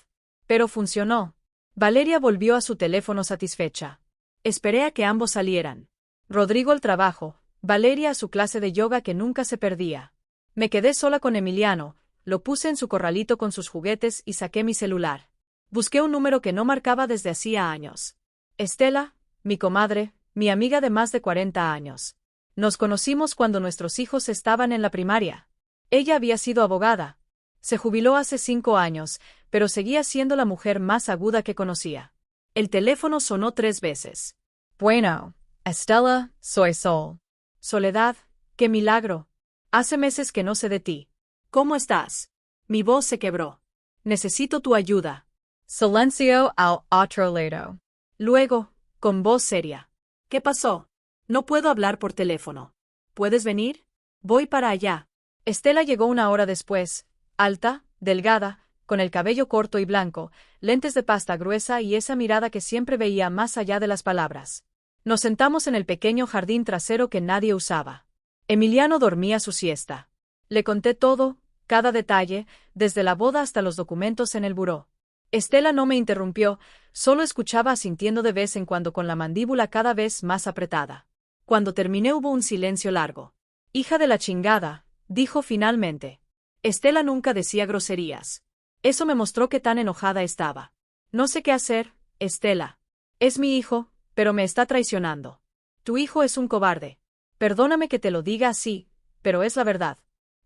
Pero funcionó. Valeria volvió a su teléfono satisfecha. Esperé a que ambos salieran. Rodrigo al trabajo, Valeria a su clase de yoga que nunca se perdía. Me quedé sola con Emiliano, lo puse en su corralito con sus juguetes y saqué mi celular. Busqué un número que no marcaba desde hacía años. Estela, mi comadre, mi amiga de más de 40 años. Nos conocimos cuando nuestros hijos estaban en la primaria. Ella había sido abogada. Se jubiló hace 5 años, pero seguía siendo la mujer más aguda que conocía. El teléfono sonó 3 veces. Bueno, Estela, soy Sol. Soledad, qué milagro. Hace meses que no sé de ti. ¿Cómo estás? Mi voz se quebró. Necesito tu ayuda. Silencio al otro lado. Luego, con voz seria. ¿Qué pasó? No puedo hablar por teléfono. ¿Puedes venir? Voy para allá. Estela llegó 1 hora después, alta, delgada, con el cabello corto y blanco, lentes de pasta gruesa y esa mirada que siempre veía más allá de las palabras. Nos sentamos en el pequeño jardín trasero que nadie usaba. Emiliano dormía su siesta. Le conté todo, cada detalle, desde la boda hasta los documentos en el buró. Estela no me interrumpió, solo escuchaba asintiendo de vez en cuando con la mandíbula cada vez más apretada. Cuando terminé hubo un silencio largo. Hija de la chingada, dijo finalmente. Estela nunca decía groserías. Eso me mostró qué tan enojada estaba. No sé qué hacer, Estela. Es mi hijo, pero me está traicionando. Tu hijo es un cobarde. Perdóname que te lo diga así, pero es la verdad.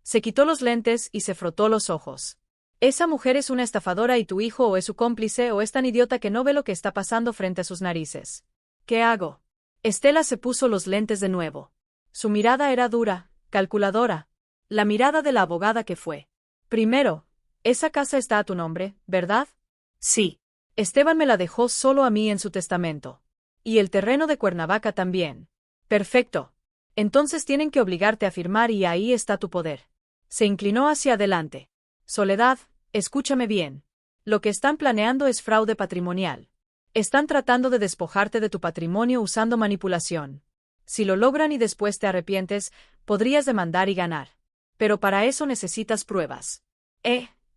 Se quitó los lentes y se frotó los ojos. Esa mujer es una estafadora y tu hijo o es su cómplice o es tan idiota que no ve lo que está pasando frente a sus narices. ¿Qué hago? Estela se puso los lentes de nuevo. Su mirada era dura, calculadora. La mirada de la abogada que fue. Primero, esa casa está a tu nombre, ¿verdad? Sí. Esteban me la dejó solo a mí en su testamento. Y el terreno de Cuernavaca también. Perfecto. Entonces tienen que obligarte a firmar y ahí está tu poder. Se inclinó hacia adelante. Soledad, Escúchame bien. Lo que están planeando es fraude patrimonial. Están tratando de despojarte de tu patrimonio usando manipulación. Si lo logran y después te arrepientes, podrías demandar y ganar. Pero para eso necesitas pruebas.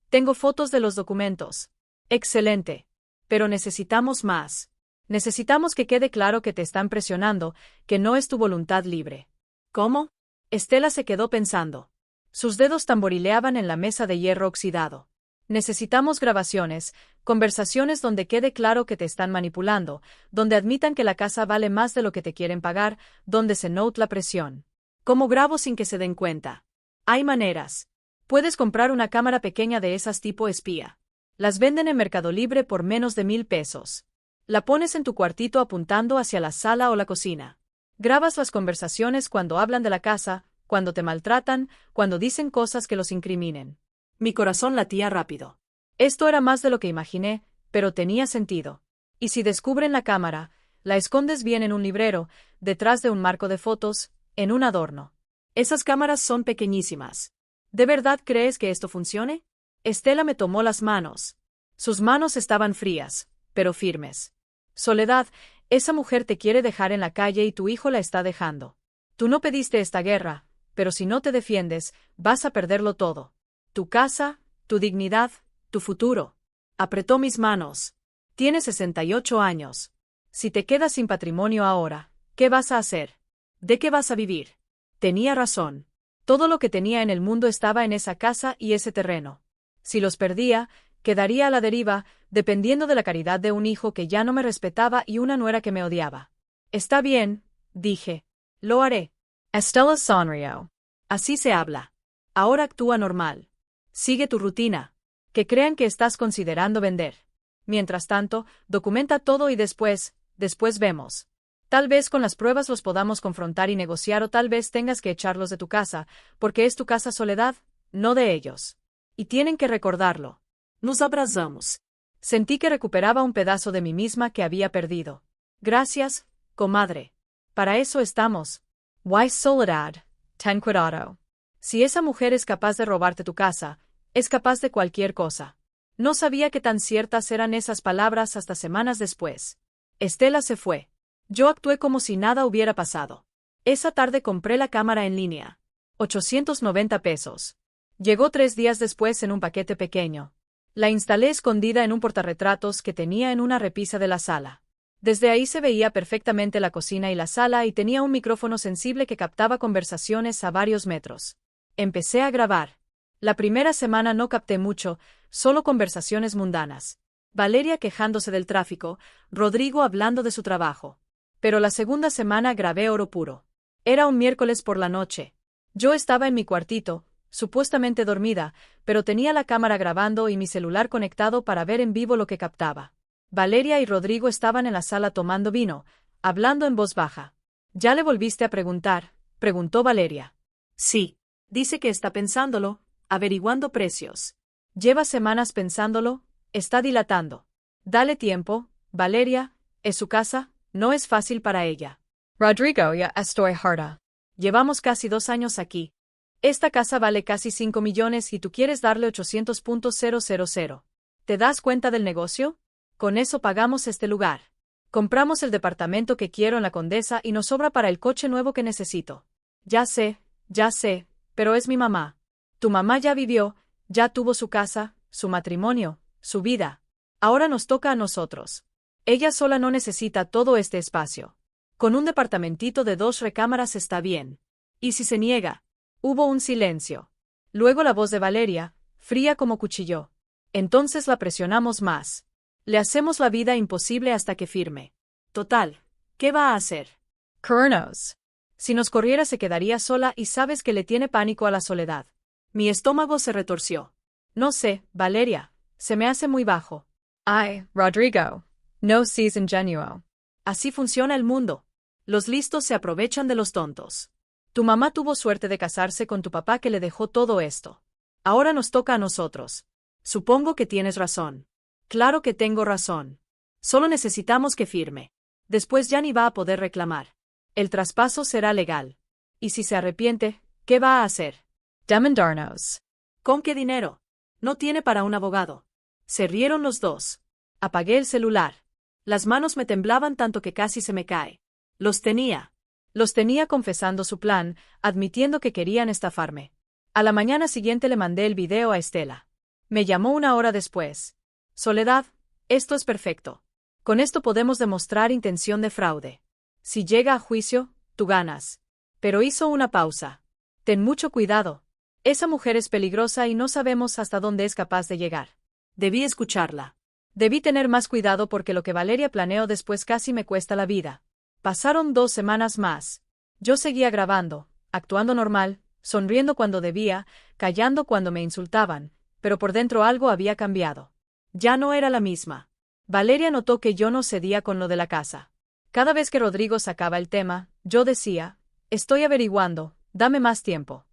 Tengo fotos de los documentos. Excelente. Pero necesitamos más. Necesitamos que quede claro que te están presionando, que no es tu voluntad libre. ¿Cómo? Estela se quedó pensando. Sus dedos tamborileaban en la mesa de hierro oxidado. Necesitamos grabaciones, conversaciones donde quede claro que te están manipulando, donde admitan que la casa vale más de lo que te quieren pagar, donde se note la presión. ¿Cómo grabo sin que se den cuenta? Hay maneras. Puedes comprar una cámara pequeña de esas tipo espía. Las venden en Mercado Libre por menos de 1,000 pesos. La pones en tu cuartito apuntando hacia la sala o la cocina. Grabas las conversaciones cuando hablan de la casa, cuando te maltratan, cuando dicen cosas que los incriminen. Mi corazón latía rápido. Esto era más de lo que imaginé, pero tenía sentido. Y si descubren la cámara, la escondes bien en un librero, detrás de un marco de fotos, en un adorno. Esas cámaras son pequeñísimas. ¿De verdad crees que esto funcione? Estela me tomó las manos. Sus manos estaban frías, pero firmes. Soledad, esa mujer te quiere dejar en la calle y tu hijo la está dejando. Tú no pediste esta guerra, pero si no te defiendes, vas a perderlo todo. Tu casa, tu dignidad, tu futuro. Apretó mis manos. Tienes 68 años. Si te quedas sin patrimonio ahora, ¿qué vas a hacer? ¿De qué vas a vivir? Tenía razón. Todo lo que tenía en el mundo estaba en esa casa y ese terreno. Si los perdía, quedaría a la deriva, dependiendo de la caridad de un hijo que ya no me respetaba y una nuera que me odiaba. Está bien, dije. Lo haré. Estela sonrió. Así se habla. Ahora actúa normal. Sigue tu rutina. Que crean que estás considerando vender. Mientras tanto, documenta todo y después vemos. Tal vez con las pruebas los podamos confrontar y negociar o tal vez tengas que echarlos de tu casa, porque es tu casa Soledad, no de ellos. Y tienen que recordarlo. Nos abrazamos. Sentí que recuperaba un pedazo de mí misma que había perdido. Gracias, comadre. Para eso estamos. Why Soledad, ten cuidado. Si esa mujer es capaz de robarte tu casa, es capaz de cualquier cosa. No sabía qué tan ciertas eran esas palabras hasta semanas después. Estela se fue. Yo actué como si nada hubiera pasado. Esa tarde compré la cámara en línea. 890 pesos. Llegó 3 días después en un paquete pequeño. La instalé escondida en un portarretratos que tenía en una repisa de la sala. Desde ahí se veía perfectamente la cocina y la sala y tenía un micrófono sensible que captaba conversaciones a varios metros. Empecé a grabar. La primera semana no capté mucho, solo conversaciones mundanas. Valeria quejándose del tráfico, Rodrigo hablando de su trabajo. Pero la segunda semana grabé oro puro. Era un miércoles por la noche. Yo estaba en mi cuartito, supuestamente dormida, pero tenía la cámara grabando y mi celular conectado para ver en vivo lo que captaba. Valeria y Rodrigo estaban en la sala tomando vino, hablando en voz baja. ¿Ya le volviste a preguntar?, preguntó Valeria. Sí. Dice que está pensándolo, averiguando precios. Lleva semanas pensándolo, está dilatando. Dale tiempo, Valeria, es su casa, no es fácil para ella. Rodrigo, ya estoy harta. Llevamos casi 2 años aquí. Esta casa vale casi 5 millones y tú quieres darle 800.000. ¿Te das cuenta del negocio? Con eso pagamos este lugar. Compramos el departamento que quiero en la Condesa y nos sobra para el coche nuevo que necesito. Ya sé, pero es mi mamá. Tu mamá ya vivió, ya tuvo su casa, su matrimonio, su vida. Ahora nos toca a nosotros. Ella sola no necesita todo este espacio. Con un departamentito de 2 recámaras está bien. ¿Y si se niega? Hubo un silencio. Luego la voz de Valeria, fría como cuchillo. Entonces la presionamos más. Le hacemos la vida imposible hasta que firme. Total, ¿qué va a hacer? Cornos. Si nos corriera se quedaría sola y sabes que le tiene pánico a la soledad. Mi estómago se retorció. No sé, Valeria, se me hace muy bajo. Ay, Rodrigo. No seas ingenuo. Así funciona el mundo. Los listos se aprovechan de los tontos. Tu mamá tuvo suerte de casarse con tu papá que le dejó todo esto. Ahora nos toca a nosotros. Supongo que tienes razón. Claro que tengo razón. Solo necesitamos que firme. Después ya ni va a poder reclamar. El traspaso será legal. Y si se arrepiente, ¿qué va a hacer? Demandarnos. ¿Con qué dinero? No tiene para un abogado. Se rieron los dos. Apagué el celular. Las manos me temblaban tanto que casi se me cae. Los tenía. Los tenía confesando su plan, admitiendo que querían estafarme. A la mañana siguiente le mandé el video a Estela. Me llamó una hora después. Soledad, esto es perfecto. Con esto podemos demostrar intención de fraude. Si llega a juicio, tú ganas. Pero hizo una pausa. Ten mucho cuidado. Esa mujer es peligrosa y no sabemos hasta dónde es capaz de llegar. Debí escucharla. Debí tener más cuidado porque lo que Valeria planeó después casi me cuesta la vida. Pasaron 2 semanas más. Yo seguía grabando, actuando normal, sonriendo cuando debía, callando cuando me insultaban, pero por dentro algo había cambiado. Ya no era la misma. Valeria notó que yo no cedía con lo de la casa. Cada vez que Rodrigo sacaba el tema, yo decía, estoy averiguando, dame más tiempo.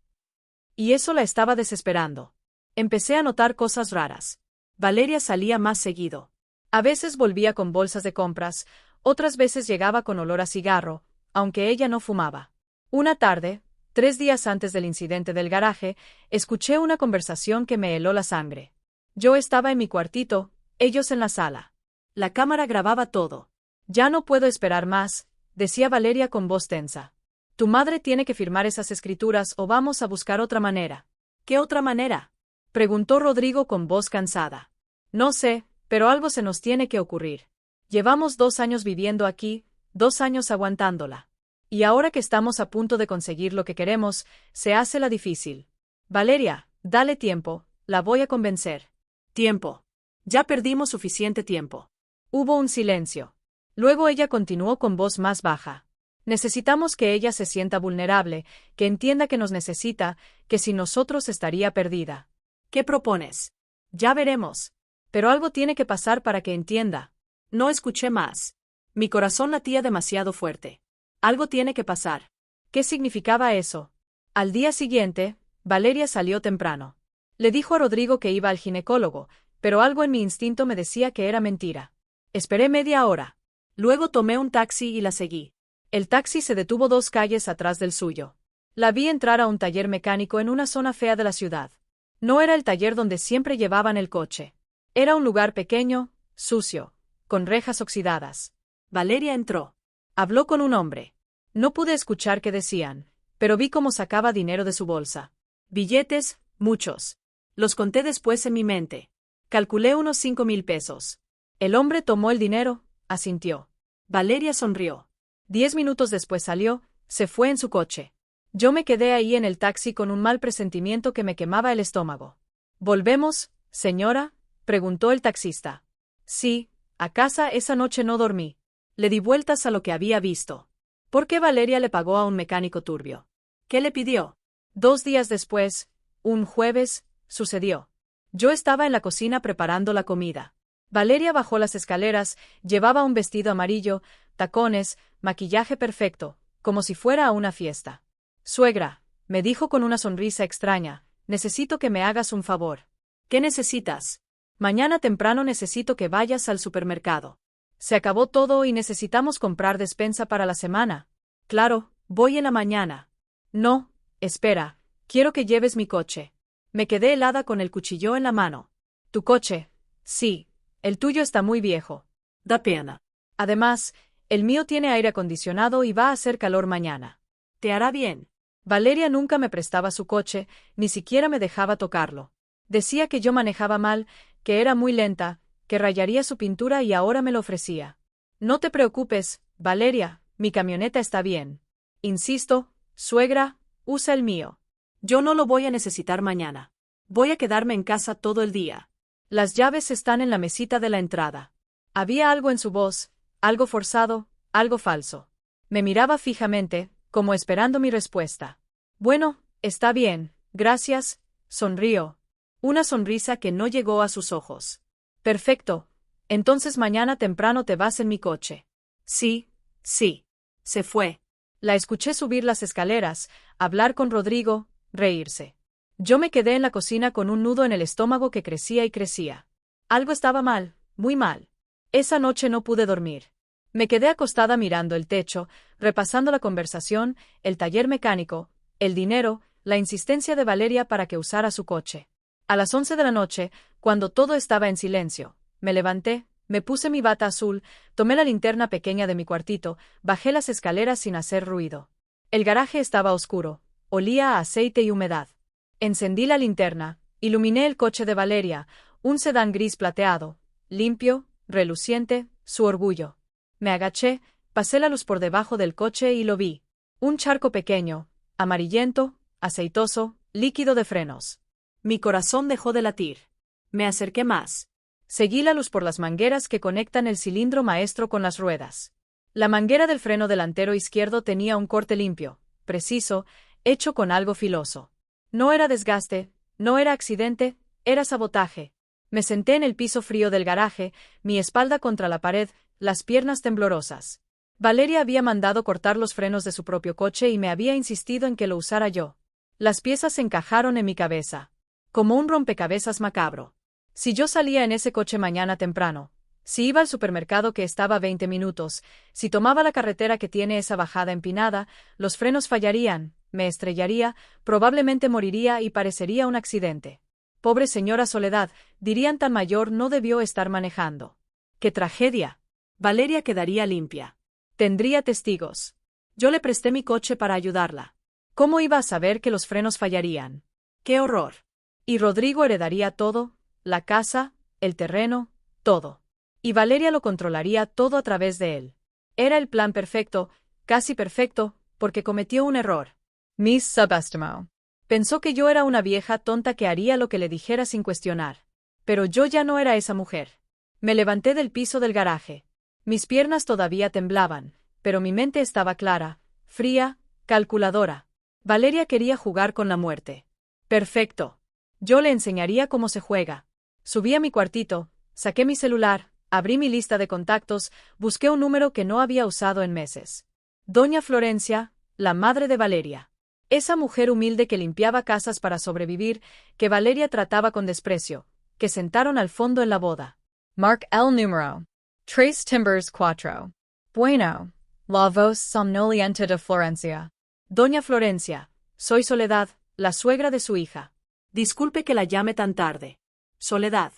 Y eso la estaba desesperando. Empecé a notar cosas raras. Valeria salía más seguido. A veces volvía con bolsas de compras, otras veces llegaba con olor a cigarro, aunque ella no fumaba. Una tarde, 3 días antes del incidente del garaje, escuché una conversación que me heló la sangre. Yo estaba en mi cuartito, ellos en la sala. La cámara grababa todo. Ya no puedo esperar más, decía Valeria con voz tensa. Tu madre tiene que firmar esas escrituras o vamos a buscar otra manera. ¿Qué otra manera? Preguntó Rodrigo con voz cansada. No sé, pero algo se nos tiene que ocurrir. Llevamos 2 años viviendo aquí, 2 años aguantándola. Y ahora que estamos a punto de conseguir lo que queremos, se hace la difícil. Valeria, dale tiempo, la voy a convencer. Tiempo. Ya perdimos suficiente tiempo. Hubo un silencio. Luego ella continuó con voz más baja. Necesitamos que ella se sienta vulnerable, que entienda que nos necesita, que sin nosotros estaría perdida. ¿Qué propones? Ya veremos. Pero algo tiene que pasar para que entienda. No escuché más. Mi corazón latía demasiado fuerte. Algo tiene que pasar. ¿Qué significaba eso? Al día siguiente, Valeria salió temprano. Le dijo a Rodrigo que iba al ginecólogo, pero algo en mi instinto me decía que era mentira. Esperé media hora. Luego tomé un taxi y la seguí. El taxi se detuvo 2 calles atrás del suyo. La vi entrar a un taller mecánico en una zona fea de la ciudad. No era el taller donde siempre llevaban el coche. Era un lugar pequeño, sucio, con rejas oxidadas. Valeria entró. Habló con un hombre. No pude escuchar qué decían, pero vi cómo sacaba dinero de su bolsa. Billetes, muchos. Los conté después en mi mente. Calculé unos 5,000 pesos. El hombre tomó el dinero, asintió. Valeria sonrió. 10 minutos después salió, se fue en su coche. Yo me quedé ahí en el taxi con un mal presentimiento que me quemaba el estómago. ¿Volvemos, señora?, preguntó el taxista. Sí, a casa esa noche no dormí. Le di vueltas a lo que había visto. ¿Por qué Valeria le pagó a un mecánico turbio? ¿Qué le pidió? 2 días después, un jueves, sucedió. Yo estaba en la cocina preparando la comida. Valeria bajó las escaleras, llevaba un vestido amarillo, tacones, maquillaje perfecto, como si fuera a una fiesta. Suegra, me dijo con una sonrisa extraña, necesito que me hagas un favor. ¿Qué necesitas? Mañana temprano necesito que vayas al supermercado. Se acabó todo y necesitamos comprar despensa para la semana. Claro, voy en la mañana. No, espera, quiero que lleves mi coche. Me quedé helada con el cuchillo en la mano. ¿Tu coche? Sí, el tuyo está muy viejo. Da pena. Además, el mío tiene aire acondicionado y va a hacer calor mañana. Te hará bien. Valeria nunca me prestaba su coche, ni siquiera me dejaba tocarlo. Decía que yo manejaba mal, que era muy lenta, que rayaría su pintura y ahora me lo ofrecía. No te preocupes, Valeria, mi camioneta está bien. Insisto, suegra, usa el mío. Yo no lo voy a necesitar mañana. Voy a quedarme en casa todo el día. Las llaves están en la mesita de la entrada. Había algo en su voz, algo forzado, algo falso. Me miraba fijamente, como esperando mi respuesta. Bueno, está bien, gracias, sonrió. Una sonrisa que no llegó a sus ojos. Perfecto. Entonces mañana temprano te vas en mi coche. Sí, sí. Se fue. La escuché subir las escaleras, hablar con Rodrigo, reírse. Yo me quedé en la cocina con un nudo en el estómago que crecía y crecía. Algo estaba mal, muy mal. Esa noche no pude dormir. Me quedé acostada mirando el techo, repasando la conversación, el taller mecánico, el dinero, la insistencia de Valeria para que usara su coche. A las 11 de la noche, cuando todo estaba en silencio, me levanté, me puse mi bata azul, tomé la linterna pequeña de mi cuartito, bajé las escaleras sin hacer ruido. El garaje estaba oscuro, olía a aceite y humedad. Encendí la linterna, iluminé el coche de Valeria, un sedán gris plateado, limpio, reluciente, su orgullo. Me agaché, pasé la luz por debajo del coche y lo vi. Un charco pequeño, amarillento, aceitoso, líquido de frenos. Mi corazón dejó de latir. Me acerqué más. Seguí la luz por las mangueras que conectan el cilindro maestro con las ruedas. La manguera del freno delantero izquierdo tenía un corte limpio, preciso, hecho con algo filoso. No era desgaste, no era accidente, era sabotaje. Me senté en el piso frío del garaje, mi espalda contra la pared, las piernas temblorosas. Valeria había mandado cortar los frenos de su propio coche y me había insistido en que lo usara yo. Las piezas se encajaron en mi cabeza. Como un rompecabezas macabro. Si yo salía en ese coche mañana temprano, si iba al supermercado que estaba a 20 minutos, si tomaba la carretera que tiene esa bajada empinada, los frenos fallarían, me estrellaría, probablemente moriría y parecería un accidente. Pobre señora Soledad, dirían tan mayor no debió estar manejando. ¡Qué tragedia! Valeria quedaría limpia. Tendría testigos. Yo le presté mi coche para ayudarla. ¿Cómo iba a saber que los frenos fallarían? ¡Qué horror! Y Rodrigo heredaría todo, la casa, el terreno, todo. Y Valeria lo controlaría todo a través de él. Era el plan perfecto, casi perfecto, porque cometió un error. Me subestimó. Pensó que yo era una vieja tonta que haría lo que le dijera sin cuestionar. Pero yo ya no era esa mujer. Me levanté del piso del garaje. Mis piernas todavía temblaban, pero mi mente estaba clara, fría, calculadora. Valeria quería jugar con la muerte. Perfecto. Yo le enseñaría cómo se juega. Subí a mi cuartito, saqué mi celular, abrí mi lista de contactos, busqué un número que no había usado en meses. Doña Florencia, la madre de Valeria. Esa mujer humilde que limpiaba casas para sobrevivir, que Valeria trataba con desprecio, que sentaron al fondo en la boda. Mark el número. Tres timbers cuatro. Bueno. La voz somnolienta de Florencia. Doña Florencia, soy Soledad, la suegra de su hija. Disculpe que la llame tan tarde. Soledad.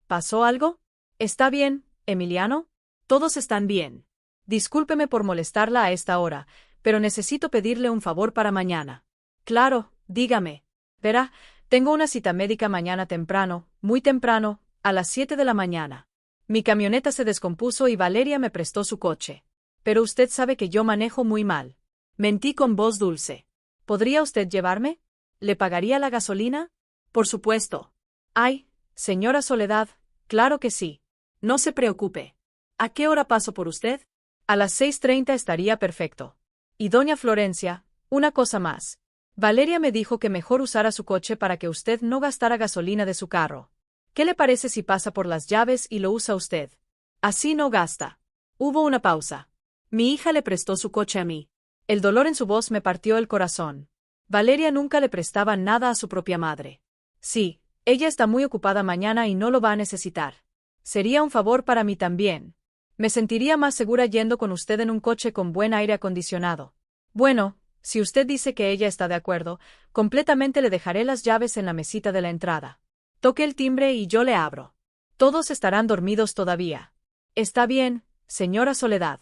¿Pasó algo? ¿Está bien, Emiliano? Todos están bien. Discúlpeme por molestarla a esta hora, pero necesito pedirle un favor para mañana. Claro, dígame. Verá, tengo una cita médica mañana temprano, muy temprano, a las 7 de la mañana. Mi camioneta se descompuso y Valeria me prestó su coche. Pero usted sabe que yo manejo muy mal. Mentí con voz dulce. ¿Podría usted llevarme? ¿Le pagaría la gasolina? Por supuesto. Ay, señora Soledad, claro que sí. No se preocupe. ¿A qué hora paso por usted? A las 6:30 estaría perfecto. Y doña Florencia, una cosa más. Valeria me dijo que mejor usara su coche para que usted no gastara gasolina de su carro. ¿Qué le parece si pasa por las llaves y lo usa usted? Así no gasta. Hubo una pausa. Mi hija le prestó su coche a mí. El dolor en su voz me partió el corazón. Valeria nunca le prestaba nada a su propia madre. Sí, ella está muy ocupada mañana y no lo va a necesitar. Sería un favor para mí también. Me sentiría más segura yendo con usted en un coche con buen aire acondicionado. Bueno, si usted dice que ella está de acuerdo, completamente le dejaré las llaves en la mesita de la entrada. Toque el timbre y yo le abro. Todos estarán dormidos todavía. Está bien, señora Soledad.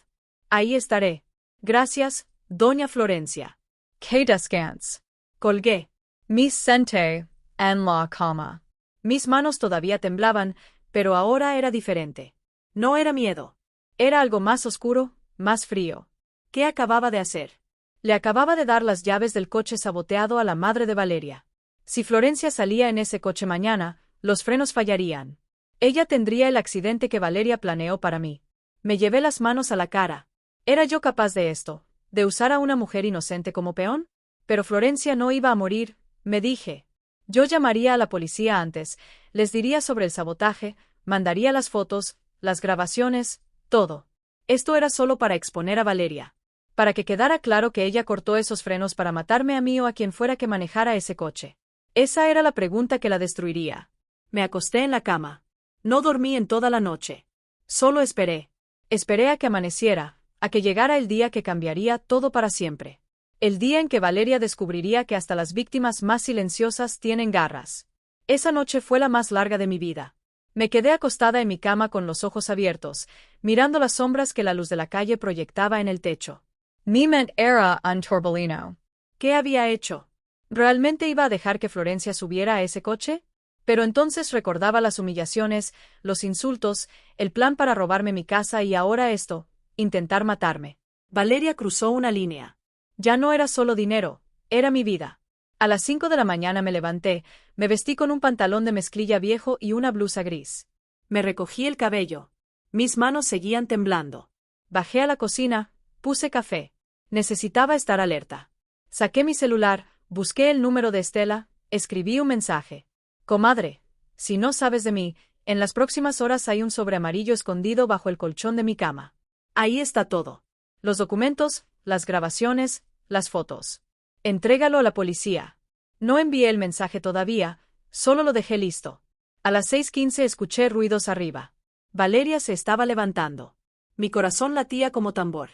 Ahí estaré. Gracias, doña Florencia. Que descanse. Colgué. Me senté en la cama. Mis manos todavía temblaban, pero ahora era diferente. No era miedo. Era algo más oscuro, más frío. ¿Qué acababa de hacer? Le acababa de dar las llaves del coche saboteado a la madre de Valeria. Si Florencia salía en ese coche mañana, los frenos fallarían. Ella tendría el accidente que Valeria planeó para mí. Me llevé las manos a la cara. ¿Era yo capaz de esto, de usar a una mujer inocente como peón? Pero Florencia no iba a morir, me dije. Yo llamaría a la policía antes, les diría sobre el sabotaje, mandaría las fotos, las grabaciones, todo. Esto era solo para exponer a Valeria. Para que quedara claro que ella cortó esos frenos para matarme a mí o a quien fuera que manejara ese coche. Esa era la pregunta que la destruiría. Me acosté en la cama. No dormí en toda la noche. Solo esperé. Esperé a que amaneciera, a que llegara el día que cambiaría todo para siempre. El día en que Valeria descubriría que hasta las víctimas más silenciosas tienen garras. Esa noche fue la más larga de mi vida. Me quedé acostada en mi cama con los ojos abiertos, mirando las sombras que la luz de la calle proyectaba en el techo. Miment era un torbellino. ¿Qué había hecho? ¿Realmente iba a dejar que Florencia subiera a ese coche? Pero entonces recordaba las humillaciones, los insultos, el plan para robarme mi casa y ahora esto, intentar matarme. Valeria cruzó una línea. Ya no era solo dinero, era mi vida. A las 5 de la mañana me levanté, me vestí con un pantalón de mezclilla viejo y una blusa gris. Me recogí el cabello. Mis manos seguían temblando. Bajé a la cocina, puse café. Necesitaba estar alerta. Saqué mi celular, busqué el número de Estela, escribí un mensaje. Comadre, si no sabes de mí, en las próximas horas hay un sobre amarillo escondido bajo el colchón de mi cama. Ahí está todo. Los documentos, las grabaciones, las fotos. Entrégalo a la policía. No envié el mensaje todavía, solo lo dejé listo. A las 6:15 escuché ruidos arriba. Valeria se estaba levantando. Mi corazón latía como tambor.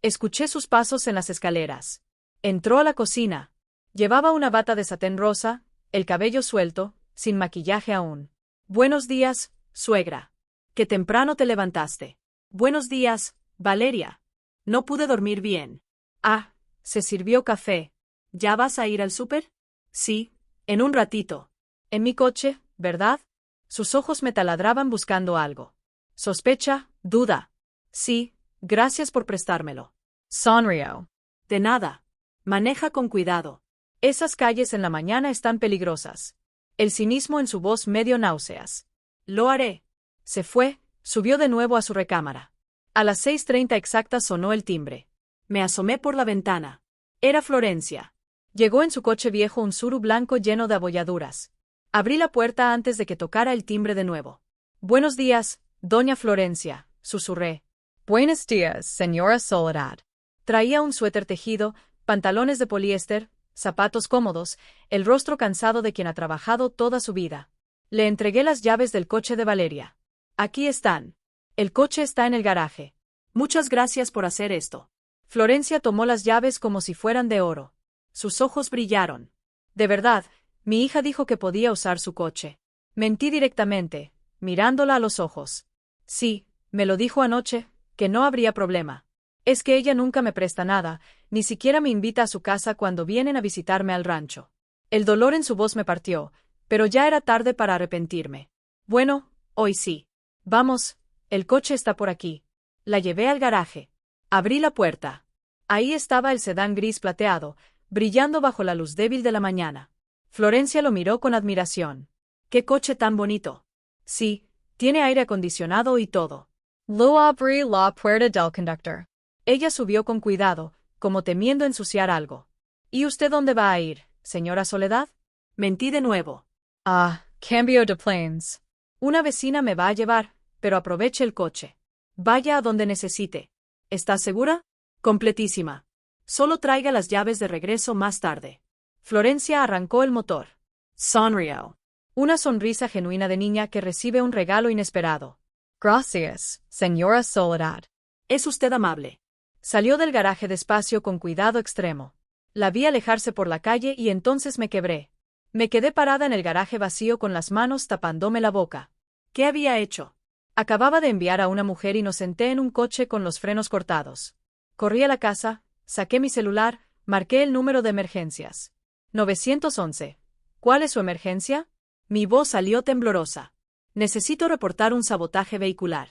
Escuché sus pasos en las escaleras. Entró a la cocina. Llevaba una bata de satén rosa, el cabello suelto, sin maquillaje aún. Buenos días, suegra. Qué temprano te levantaste. Buenos días, Valeria. No pude dormir bien. Ah, se sirvió café. ¿Ya vas a ir al súper? Sí, en un ratito. En mi coche, ¿verdad? Sus ojos me taladraban buscando algo. Sospecha, duda. Sí, gracias por prestármelo. Sonrió. De nada. Maneja con cuidado. Esas calles en la mañana están peligrosas. El cinismo en su voz medio náuseas. Lo haré. Se fue, subió de nuevo a su recámara. A las 6:30 exactas sonó el timbre. Me asomé por la ventana. Era Florencia. Llegó en su coche viejo un Tsuru blanco lleno de abolladuras. Abrí la puerta antes de que tocara el timbre de nuevo. Buenos días, doña Florencia, susurré. Buenos días, señora Soledad. Traía un suéter tejido, pantalones de poliéster, zapatos cómodos, el rostro cansado de quien ha trabajado toda su vida. Le entregué las llaves del coche de Valeria. Aquí están. El coche está en el garaje. Muchas gracias por hacer esto. Florencia tomó las llaves como si fueran de oro. Sus ojos brillaron. De verdad, mi hija dijo que podía usar su coche. Mentí directamente, mirándola a los ojos. Sí, me lo dijo anoche, que no habría problema. Es que ella nunca me presta nada, ni siquiera me invita a su casa cuando vienen a visitarme al rancho. El dolor en su voz me partió, pero ya era tarde para arrepentirme. Bueno, hoy sí. Vamos, el coche está por aquí. La llevé al garaje. Abrí la puerta. Ahí estaba el sedán gris plateado, brillando bajo la luz débil de la mañana. Florencia lo miró con admiración. ¡Qué coche tan bonito! Sí, tiene aire acondicionado y todo. Lo abrí la puerta del conductor. Ella subió con cuidado, como temiendo ensuciar algo. ¿Y usted dónde va a ir, señora Soledad? Mentí de nuevo. Ah, cambio de planes. Una vecina me va a llevar, pero aproveche el coche. Vaya a donde necesite. ¿Está segura? Completísima. Solo traiga las llaves de regreso más tarde. Florencia arrancó el motor. Sonrió. Una sonrisa genuina de niña que recibe un regalo inesperado. Gracias, señora Soledad. Es usted amable. Salió del garaje despacio con cuidado extremo. La vi alejarse por la calle y entonces me quebré. Me quedé parada en el garaje vacío con las manos tapándome la boca. ¿Qué había hecho? Acababa de enviar a una mujer inocente en un coche con los frenos cortados. Corrí a la casa, saqué mi celular, marqué el número de emergencias. 911. ¿Cuál es su emergencia? Mi voz salió temblorosa. Necesito reportar un sabotaje vehicular.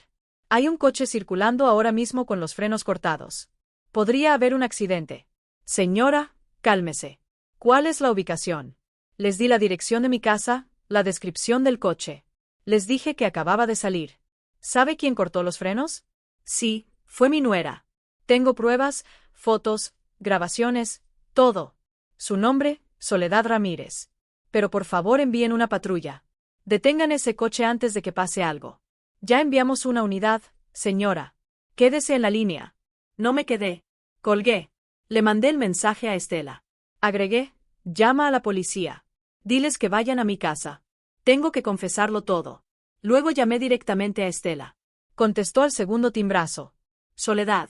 Hay un coche circulando ahora mismo con los frenos cortados. Podría haber un accidente. Señora, cálmese. ¿Cuál es la ubicación? Les di la dirección de mi casa, la descripción del coche. Les dije que acababa de salir. ¿Sabe quién cortó los frenos? Sí, fue mi nuera. Tengo pruebas, fotos, grabaciones, todo. Su nombre, Soledad Ramírez. Pero por favor envíen una patrulla. Detengan ese coche antes de que pase algo. Ya enviamos una unidad, señora. Quédese en la línea. No me quedé. Colgué. Le mandé el mensaje a Estela. Agregué, llama a la policía. Diles que vayan a mi casa. Tengo que confesarlo todo. Luego llamé directamente a Estela. Contestó al segundo timbrazo. Soledad.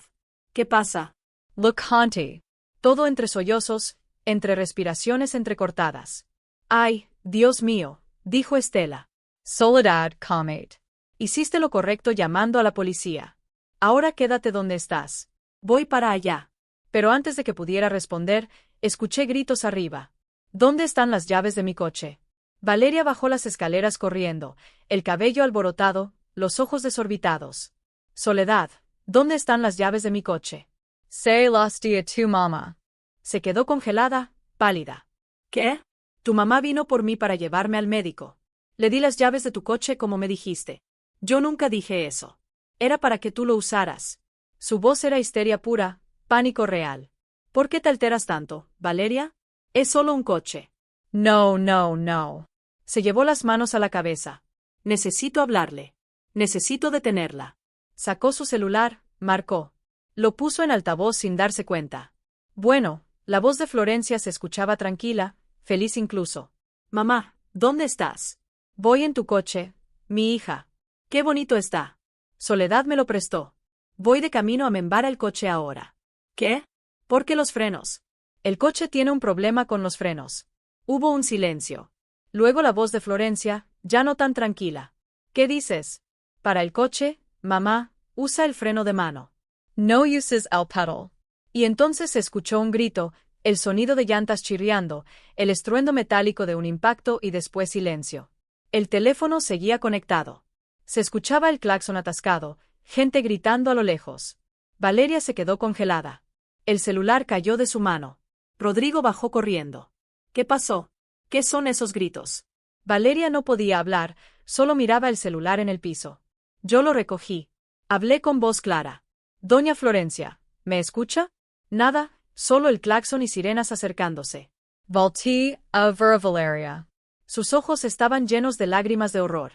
¿Qué pasa? Look, Auntie. Todo entre sollozos, entre respiraciones entrecortadas. Ay, Dios mío, dijo Estela. Soledad, calmate. Hiciste lo correcto llamando a la policía. Ahora quédate donde estás. Voy para allá. Pero antes de que pudiera responder, escuché gritos arriba. ¿Dónde están las llaves de mi coche? Valeria bajó las escaleras corriendo, el cabello alborotado, los ojos desorbitados. Soledad, ¿dónde están las llaves de mi coche? Say lost a tu mama. Se quedó congelada, pálida. ¿Qué? Tu mamá vino por mí para llevarme al médico. Le di las llaves de tu coche como me dijiste. Yo nunca dije eso. Era para que tú lo usaras. Su voz era histeria pura, pánico real. ¿Por qué te alteras tanto, Valeria? Es solo un coche. No, no, no. Se llevó las manos a la cabeza. Necesito hablarle. Necesito detenerla. Sacó su celular, marcó. Lo puso en altavoz sin darse cuenta. Bueno, la voz de Florencia se escuchaba tranquila, feliz incluso. Mamá, ¿dónde estás? Voy en tu coche, mi hija. Qué bonito está. Soledad me lo prestó. Voy de camino a membar el coche ahora. ¿Qué? ¿Por qué los frenos? El coche tiene un problema con los frenos. Hubo un silencio. Luego la voz de Florencia, ya no tan tranquila. ¿Qué dices? Para el coche, mamá, usa el freno de mano. No uses el pedal. Y entonces se escuchó un grito, el sonido de llantas chirriando, el estruendo metálico de un impacto y después silencio. El teléfono seguía conectado. Se escuchaba el claxon atascado, gente gritando a lo lejos. Valeria se quedó congelada. El celular cayó de su mano. Rodrigo bajó corriendo. ¿Qué pasó? ¿Qué son esos gritos? Valeria no podía hablar, solo miraba el celular en el piso. Yo lo recogí. Hablé con voz clara. Doña Florencia, ¿me escucha? Nada, solo el claxon y sirenas acercándose. Voltee a ver Valeria. Sus ojos estaban llenos de lágrimas de horror.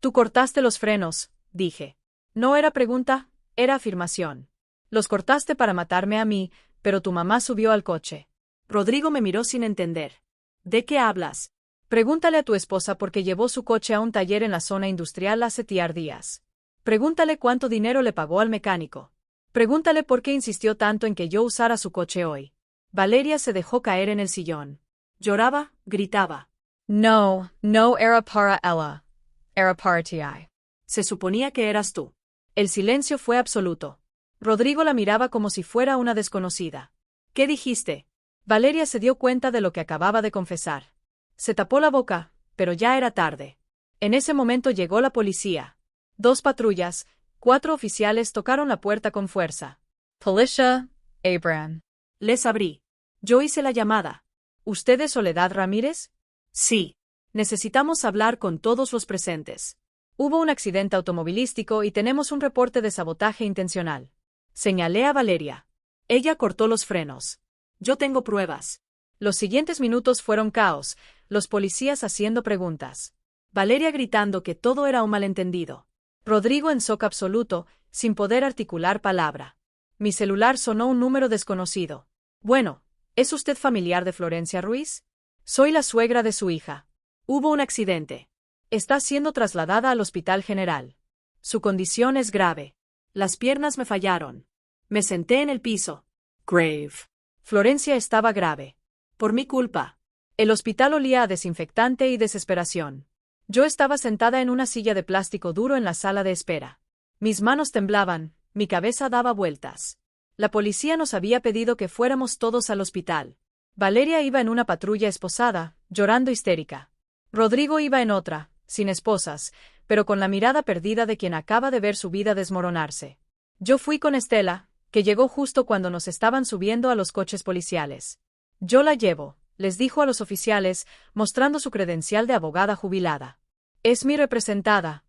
Tú cortaste los frenos, dije. No era pregunta, era afirmación. Los cortaste para matarme a mí, pero tu mamá subió al coche. Rodrigo me miró sin entender. ¿De qué hablas? Pregúntale a tu esposa por qué llevó su coche a un taller en la zona industrial hace días. Pregúntale cuánto dinero le pagó al mecánico. Pregúntale por qué insistió tanto en que yo usara su coche hoy. Valeria se dejó caer en el sillón. Lloraba, gritaba. No, no era para ella. Era para ti. Se suponía que eras tú. El silencio fue absoluto. Rodrigo la miraba como si fuera una desconocida. ¿Qué dijiste? Valeria se dio cuenta de lo que acababa de confesar. Se tapó la boca, pero ya era tarde. En ese momento llegó la policía. 2 patrullas, 4 oficiales tocaron la puerta con fuerza. Policia, Abraham. Les abrí. Yo hice la llamada. ¿Usted es Soledad Ramírez? Sí. Necesitamos hablar con todos los presentes. Hubo un accidente automovilístico y tenemos un reporte de sabotaje intencional. Señalé a Valeria. Ella cortó los frenos. Yo tengo pruebas. Los siguientes minutos fueron caos, los policías haciendo preguntas. Valeria gritando que todo era un malentendido. Rodrigo en shock absoluto, sin poder articular palabra. Mi celular sonó un número desconocido. Bueno, ¿es usted familiar de Florencia Ruiz? Soy la suegra de su hija. Hubo un accidente. Está siendo trasladada al Hospital General. Su condición es grave. Las piernas me fallaron. Me senté en el piso. Grave. Florencia estaba grave. Por mi culpa. El hospital olía a desinfectante y desesperación. Yo estaba sentada en una silla de plástico duro en la sala de espera. Mis manos temblaban, mi cabeza daba vueltas. La policía nos había pedido que fuéramos todos al hospital. Valeria iba en una patrulla esposada, llorando histérica. Rodrigo iba en otra, sin esposas, pero con la mirada perdida de quien acaba de ver su vida desmoronarse. Yo fui con Estela, que llegó justo cuando nos estaban subiendo a los coches policiales. Yo la llevo, les dijo a los oficiales, mostrando su credencial de abogada jubilada. Es mi representada.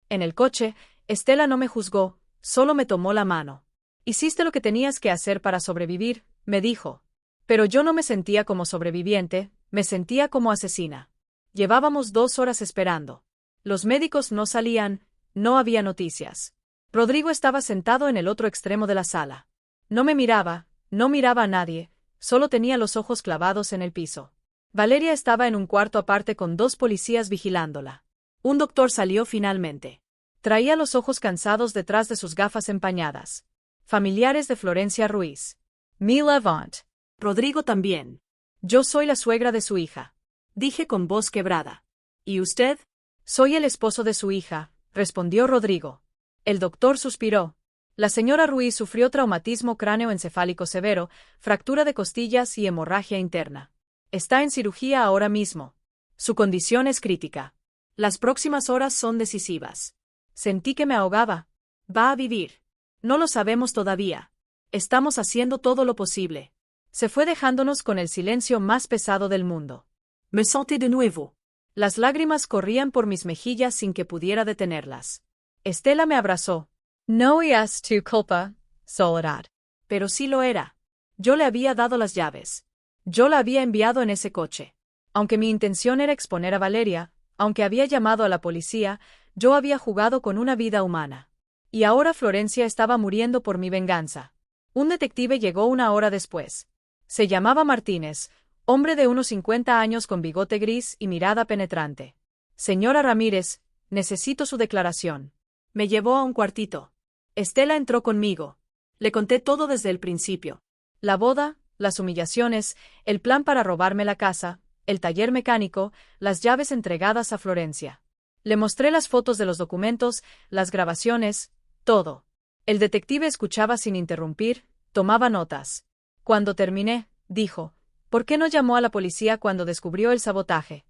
En el coche, Estela no me juzgó, solo me tomó la mano. Hiciste lo que tenías que hacer para sobrevivir, me dijo. Pero yo no me sentía como sobreviviente, me sentía como asesina. Llevábamos 2 horas esperando. Los médicos no salían, no había noticias. Rodrigo estaba sentado en el otro extremo de la sala. No me miraba, no miraba a nadie, solo tenía los ojos clavados en el piso. Valeria estaba en un cuarto aparte con 2 policías vigilándola. Un doctor salió finalmente. Traía los ojos cansados detrás de sus gafas empañadas. Familiares de Florencia Ruiz. Mi Levant. Rodrigo también. Yo soy la suegra de su hija. Dije con voz quebrada. ¿Y usted? Soy el esposo de su hija, respondió Rodrigo. El doctor suspiró. La señora Ruiz sufrió traumatismo cráneoencefálico severo, fractura de costillas y hemorragia interna. Está en cirugía ahora mismo. Su condición es crítica. Las próximas horas son decisivas. Sentí que me ahogaba. Va a vivir. No lo sabemos todavía. Estamos haciendo todo lo posible. Se fue dejándonos con el silencio más pesado del mundo. Me senté de nuevo. Las lágrimas corrían por mis mejillas sin que pudiera detenerlas. Estela me abrazó. No es tu culpa, Soledad. Pero sí lo era. Yo le había dado las llaves. Yo la había enviado en ese coche. Aunque mi intención era exponer a Valeria, aunque había llamado a la policía, yo había jugado con una vida humana. Y ahora Florencia estaba muriendo por mi venganza. Un detective llegó una hora después. Se llamaba Martínez, hombre de unos 50 años con bigote gris y mirada penetrante. Señora Ramírez, necesito su declaración. Me llevó a un cuartito. Estela entró conmigo. Le conté todo desde el principio. La boda, las humillaciones, el plan para robarme la casa, el taller mecánico, las llaves entregadas a Florencia. Le mostré las fotos de los documentos, las grabaciones, todo. El detective escuchaba sin interrumpir, tomaba notas. Cuando terminé, dijo, ¿por qué no llamó a la policía cuando descubrió el sabotaje?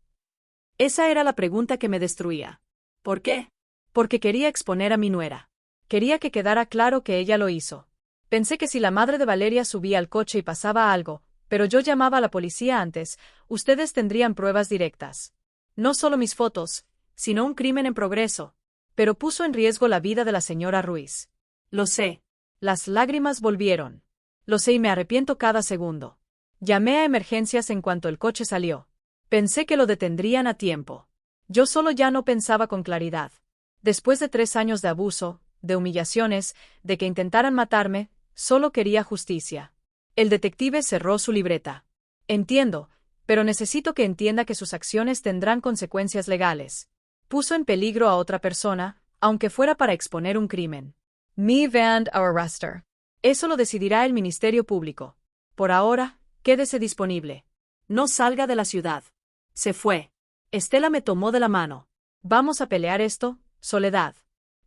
Esa era la pregunta que me destruía. ¿Por qué? Porque quería exponer a mi nuera. Quería que quedara claro que ella lo hizo. Pensé que si la madre de Valeria subía al coche y pasaba algo, pero yo llamaba a la policía antes, ustedes tendrían pruebas directas. No solo mis fotos, sino un crimen en progreso. Pero puso en riesgo la vida de la señora Ruiz. Lo sé. Las lágrimas volvieron. Lo sé y me arrepiento cada segundo. Llamé a emergencias en cuanto el coche salió. Pensé que lo detendrían a tiempo. Yo solo ya no pensaba con claridad. Después de 3 años de abuso, de humillaciones, de que intentaran matarme, solo quería justicia. El detective cerró su libreta. Entiendo, pero necesito que entienda que sus acciones tendrán consecuencias legales. Puso en peligro a otra persona, aunque fuera para exponer un crimen. Me van a arrestar. Eso lo decidirá el Ministerio Público. Por ahora, quédese disponible. No salga de la ciudad. Se fue. Estela me tomó de la mano. Vamos a pelear esto, Soledad.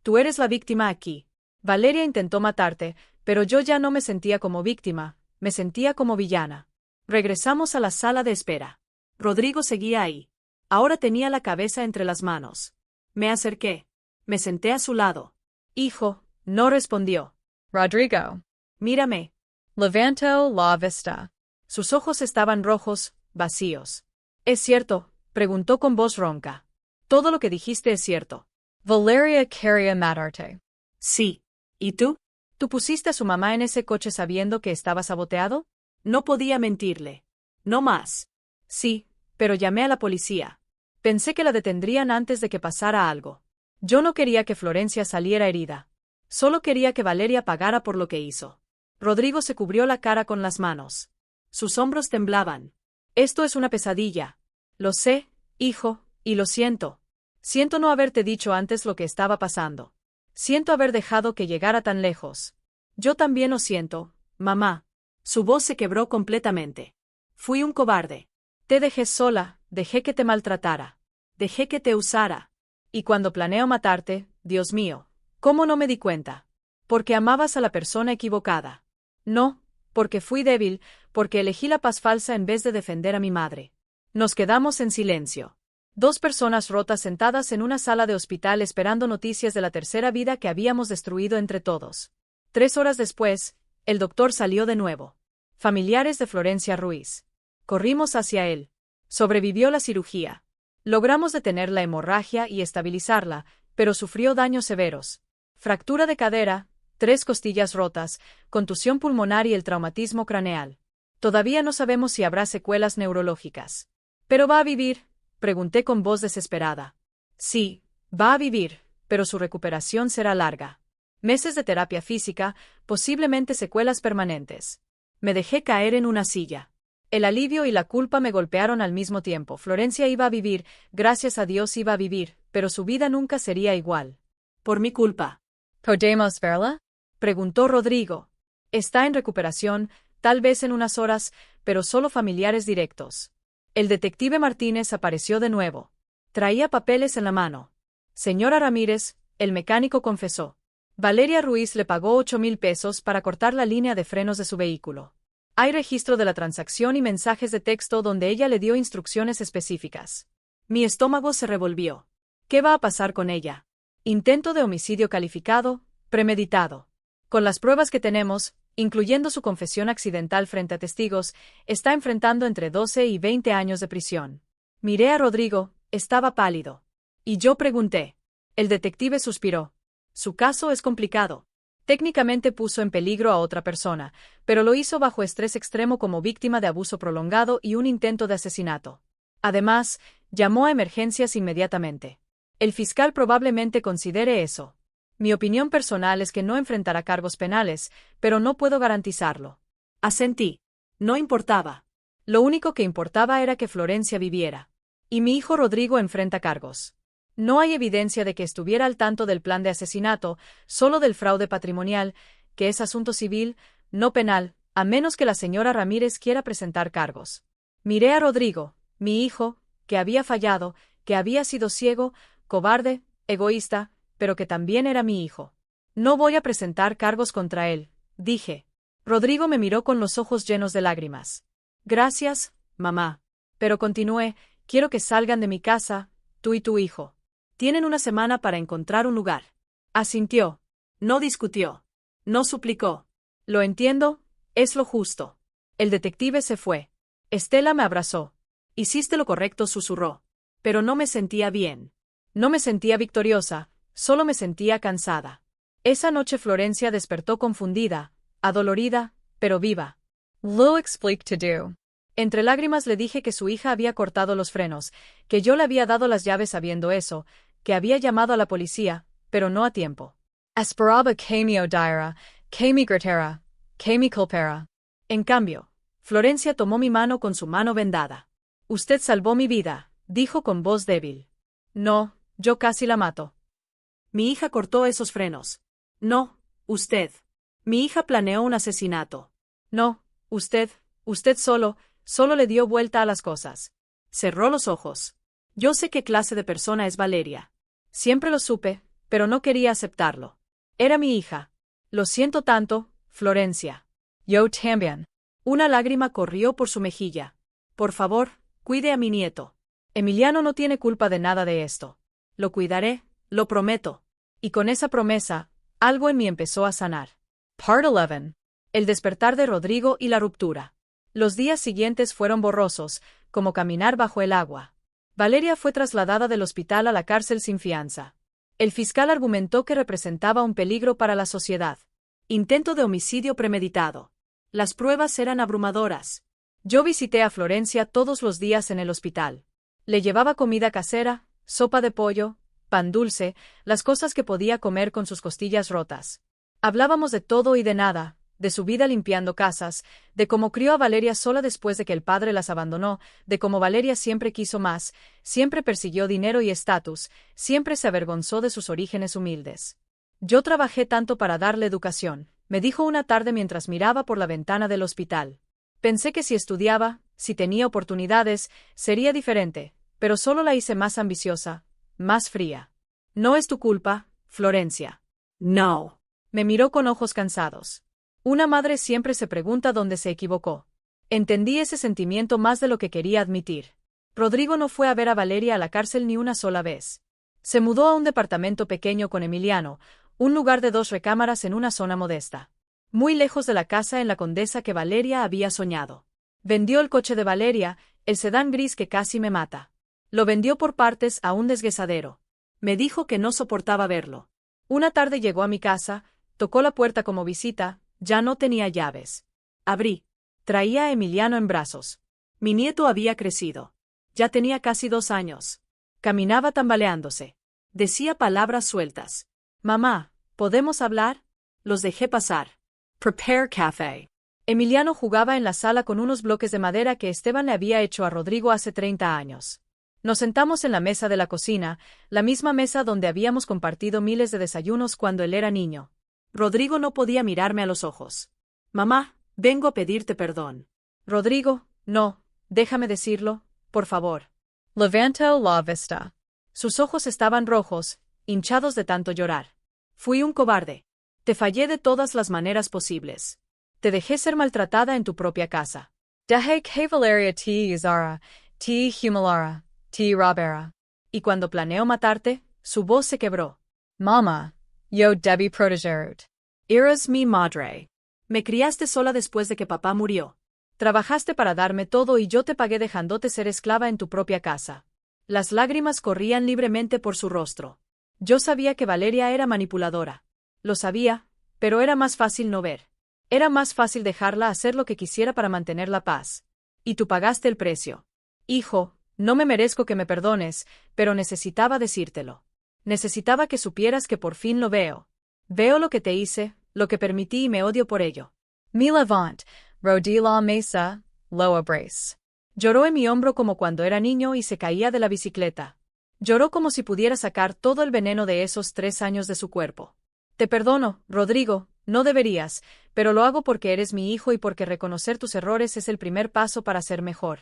Tú eres la víctima aquí. Valeria intentó matarte, pero yo ya no me sentía como víctima, me sentía como villana. Regresamos a la sala de espera. Rodrigo seguía ahí. Ahora tenía la cabeza entre las manos. Me acerqué. Me senté a su lado. Hijo, no respondió. Rodrigo. Mírame. Levanto la vista. Sus ojos estaban rojos, vacíos. ¿Es cierto? Preguntó con voz ronca. Todo lo que dijiste es cierto. Valeria quería matarte. Sí. ¿Y tú? ¿Tú pusiste a su mamá en ese coche sabiendo que estaba saboteado? No podía mentirle. No más. Sí, pero llamé a la policía. Pensé que la detendrían antes de que pasara algo. Yo no quería que Florencia saliera herida. Solo quería que Valeria pagara por lo que hizo. Rodrigo se cubrió la cara con las manos. Sus hombros temblaban. Esto es una pesadilla. Lo sé, hijo, y lo siento. Siento no haberte dicho antes lo que estaba pasando. Siento haber dejado que llegara tan lejos. Yo también lo siento, mamá. Su voz se quebró completamente. Fui un cobarde. Te dejé sola, dejé que te maltratara. Dejé que te usara. Y cuando planeo matarte, Dios mío, ¿cómo no me di cuenta? Porque amabas a la persona equivocada. No, porque fui débil, porque elegí la paz falsa en vez de defender a mi madre. Nos quedamos en silencio. 2 personas rotas sentadas en una sala de hospital esperando noticias de la tercera vida que habíamos destruido entre todos. 3 horas después, el doctor salió de nuevo. Familiares de Florencia Ruiz. Corrimos hacia él. Sobrevivió la cirugía. Logramos detener la hemorragia y estabilizarla, pero sufrió daños severos. Fractura de cadera, 3 costillas rotas, contusión pulmonar y el traumatismo craneal. Todavía no sabemos si habrá secuelas neurológicas. ¿Pero va a vivir? Pregunté con voz desesperada. Sí, va a vivir, pero su recuperación será larga. Meses de terapia física, posiblemente secuelas permanentes. Me dejé caer en una silla. El alivio y la culpa me golpearon al mismo tiempo. Florencia iba a vivir, gracias a Dios iba a vivir, pero su vida nunca sería igual. Por mi culpa. ¿Podemos verla? Preguntó Rodrigo. Está en recuperación, tal vez en unas horas, pero solo familiares directos. El detective Martínez apareció de nuevo. Traía papeles en la mano. Señora Ramírez, el mecánico confesó. Valeria Ruiz le pagó 8,000 pesos para cortar la línea de frenos de su vehículo. Hay registro de la transacción y mensajes de texto donde ella le dio instrucciones específicas. Mi estómago se revolvió. ¿Qué va a pasar con ella? Intento de homicidio calificado, premeditado. Con las pruebas que tenemos, incluyendo su confesión accidental frente a testigos, está enfrentando entre 12 y 20 años de prisión. Miré a Rodrigo, estaba pálido. Y yo pregunté. El detective suspiró. Su caso es complicado. Técnicamente puso en peligro a otra persona, pero lo hizo bajo estrés extremo como víctima de abuso prolongado y un intento de asesinato. Además, llamó a emergencias inmediatamente. El fiscal probablemente considere eso. Mi opinión personal es que no enfrentará cargos penales, pero no puedo garantizarlo. Asentí. No importaba. Lo único que importaba era que Florencia viviera. Y mi hijo Rodrigo enfrenta cargos. No hay evidencia de que estuviera al tanto del plan de asesinato, solo del fraude patrimonial, que es asunto civil, no penal, a menos que la señora Ramírez quiera presentar cargos. Miré a Rodrigo, mi hijo, que había fallado, que había sido ciego, cobarde, egoísta, pero que también era mi hijo. No voy a presentar cargos contra él, dije. Rodrigo me miró con los ojos llenos de lágrimas. Gracias, mamá. Pero continué, quiero que salgan de mi casa, tú y tu hijo. Tienen una semana para encontrar un lugar. Asintió. No discutió. No suplicó. Lo entiendo, es lo justo. El detective se fue. Estela me abrazó. Hiciste lo correcto, susurró. Pero no me sentía bien. No me sentía victoriosa, solo me sentía cansada. Esa noche Florencia despertó confundida, adolorida, pero viva. Lo explique to do. Entre lágrimas le dije que su hija había cortado los frenos, que yo le había dado las llaves sabiendo eso, que había llamado a la policía, pero no a tiempo. Esperaba que me odiara, que me gritara, que me culpara. En cambio, Florencia tomó mi mano con su mano vendada. Usted salvó mi vida, dijo con voz débil. No, yo casi la mato. Mi hija cortó esos frenos. No, usted. Mi hija planeó un asesinato. No, usted solo le dio vuelta a las cosas. Cerró los ojos. Yo sé qué clase de persona es Valeria. Siempre lo supe, pero no quería aceptarlo. Era mi hija. Lo siento tanto, Florencia. Yo también. Una lágrima corrió por su mejilla. Por favor, cuide a mi nieto. Emiliano no tiene culpa de nada de esto. Lo cuidaré, lo prometo. Y con esa promesa, algo en mí empezó a sanar. Part 11. El despertar de Rodrigo y la ruptura. Los días siguientes fueron borrosos, como caminar bajo el agua. Valeria fue trasladada del hospital a la cárcel sin fianza. El fiscal argumentó que representaba un peligro para la sociedad. Intento de homicidio premeditado. Las pruebas eran abrumadoras. Yo visité a Florencia todos los días en el hospital. Le llevaba comida casera, sopa de pollo, pan dulce, las cosas que podía comer con sus costillas rotas. Hablábamos de todo y de nada, de su vida limpiando casas, de cómo crió a Valeria sola después de que el padre las abandonó, de cómo Valeria siempre quiso más, siempre persiguió dinero y estatus, siempre se avergonzó de sus orígenes humildes. Yo trabajé tanto para darle educación, me dijo una tarde mientras miraba por la ventana del hospital. Pensé que si estudiaba, si tenía oportunidades, sería diferente, pero solo la hice más ambiciosa, más fría. No es tu culpa, Florencia. No. Me miró con ojos cansados. Una madre siempre se pregunta dónde se equivocó. Entendí ese sentimiento más de lo que quería admitir. Rodrigo no fue a ver a Valeria a la cárcel ni una sola vez. Se mudó a un departamento pequeño con Emiliano, un lugar de 2 recámaras en una zona modesta. Muy lejos de la casa en la Condesa que Valeria había soñado. Vendió el coche de Valeria, el sedán gris que casi me mata. Lo vendió por partes a un desguazadero. Me dijo que no soportaba verlo. Una tarde llegó a mi casa, tocó la puerta como visita, ya no tenía llaves. Abrí. Traía a Emiliano en brazos. Mi nieto había crecido. Ya tenía casi 2 años. Caminaba tambaleándose. Decía palabras sueltas. Mamá, ¿podemos hablar? Los dejé pasar. Prepare café. Emiliano jugaba en la sala con unos bloques de madera que Esteban le había hecho a Rodrigo hace 30 años. Nos sentamos en la mesa de la cocina, la misma mesa donde habíamos compartido miles de desayunos cuando él era niño. Rodrigo no podía mirarme a los ojos. Mamá, vengo a pedirte perdón. Rodrigo, no, déjame decirlo, por favor. Levanta la vista. Sus ojos estaban rojos, hinchados de tanto llorar. Fui un cobarde. Te fallé de todas las maneras posibles. Te dejé ser maltratada en tu propia casa. Deje que Valeria te usara, te humilara, te robara. Y cuando planeó matarte, su voz se quebró. Mama, yo debí protegerte. Eras mi madre. Me criaste sola después de que papá murió. Trabajaste para darme todo y yo te pagué dejándote ser esclava en tu propia casa. Las lágrimas corrían libremente por su rostro. Yo sabía que Valeria era manipuladora. Lo sabía, pero era más fácil no ver. Era más fácil dejarla hacer lo que quisiera para mantener la paz. Y tú pagaste el precio. Hijo, no me merezco que me perdones, pero necesitaba decírtelo. Necesitaba que supieras que por fin lo veo. Veo lo que te hice, lo que permití y me odio por ello. Me levant, rodí la mesa, lo abrace. Lloró en mi hombro como cuando era niño y se caía de la bicicleta. Lloró como si pudiera sacar todo el veneno de esos 3 años de su cuerpo. Te perdono, Rodrigo, no deberías, pero lo hago porque eres mi hijo y porque reconocer tus errores es el primer paso para ser mejor.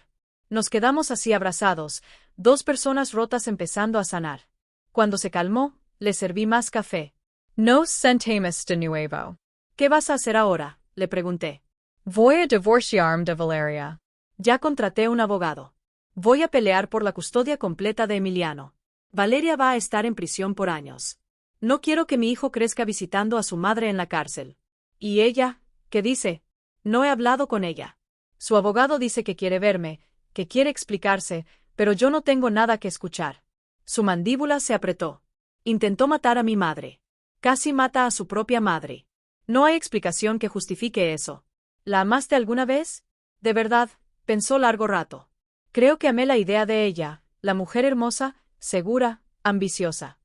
Nos quedamos así abrazados, 2 personas rotas empezando a sanar. Cuando se calmó, le serví más café. Nos sentamos de nuevo. ¿Qué vas a hacer ahora?, le pregunté. Voy a divorciarme de Valeria. Ya contraté un abogado. Voy a pelear por la custodia completa de Emiliano. Valeria va a estar en prisión por años. No quiero que mi hijo crezca visitando a su madre en la cárcel. ¿Y ella? ¿Qué dice? No he hablado con ella. Su abogado dice que quiere verme, que quiere explicarse, pero yo no tengo nada que escuchar. Su mandíbula se apretó. Intentó matar a mi madre. Casi mata a su propia madre. No hay explicación que justifique eso. ¿La amaste alguna vez? De verdad, pensó largo rato. Creo que amé la idea de ella, la mujer hermosa, segura, ambiciosa.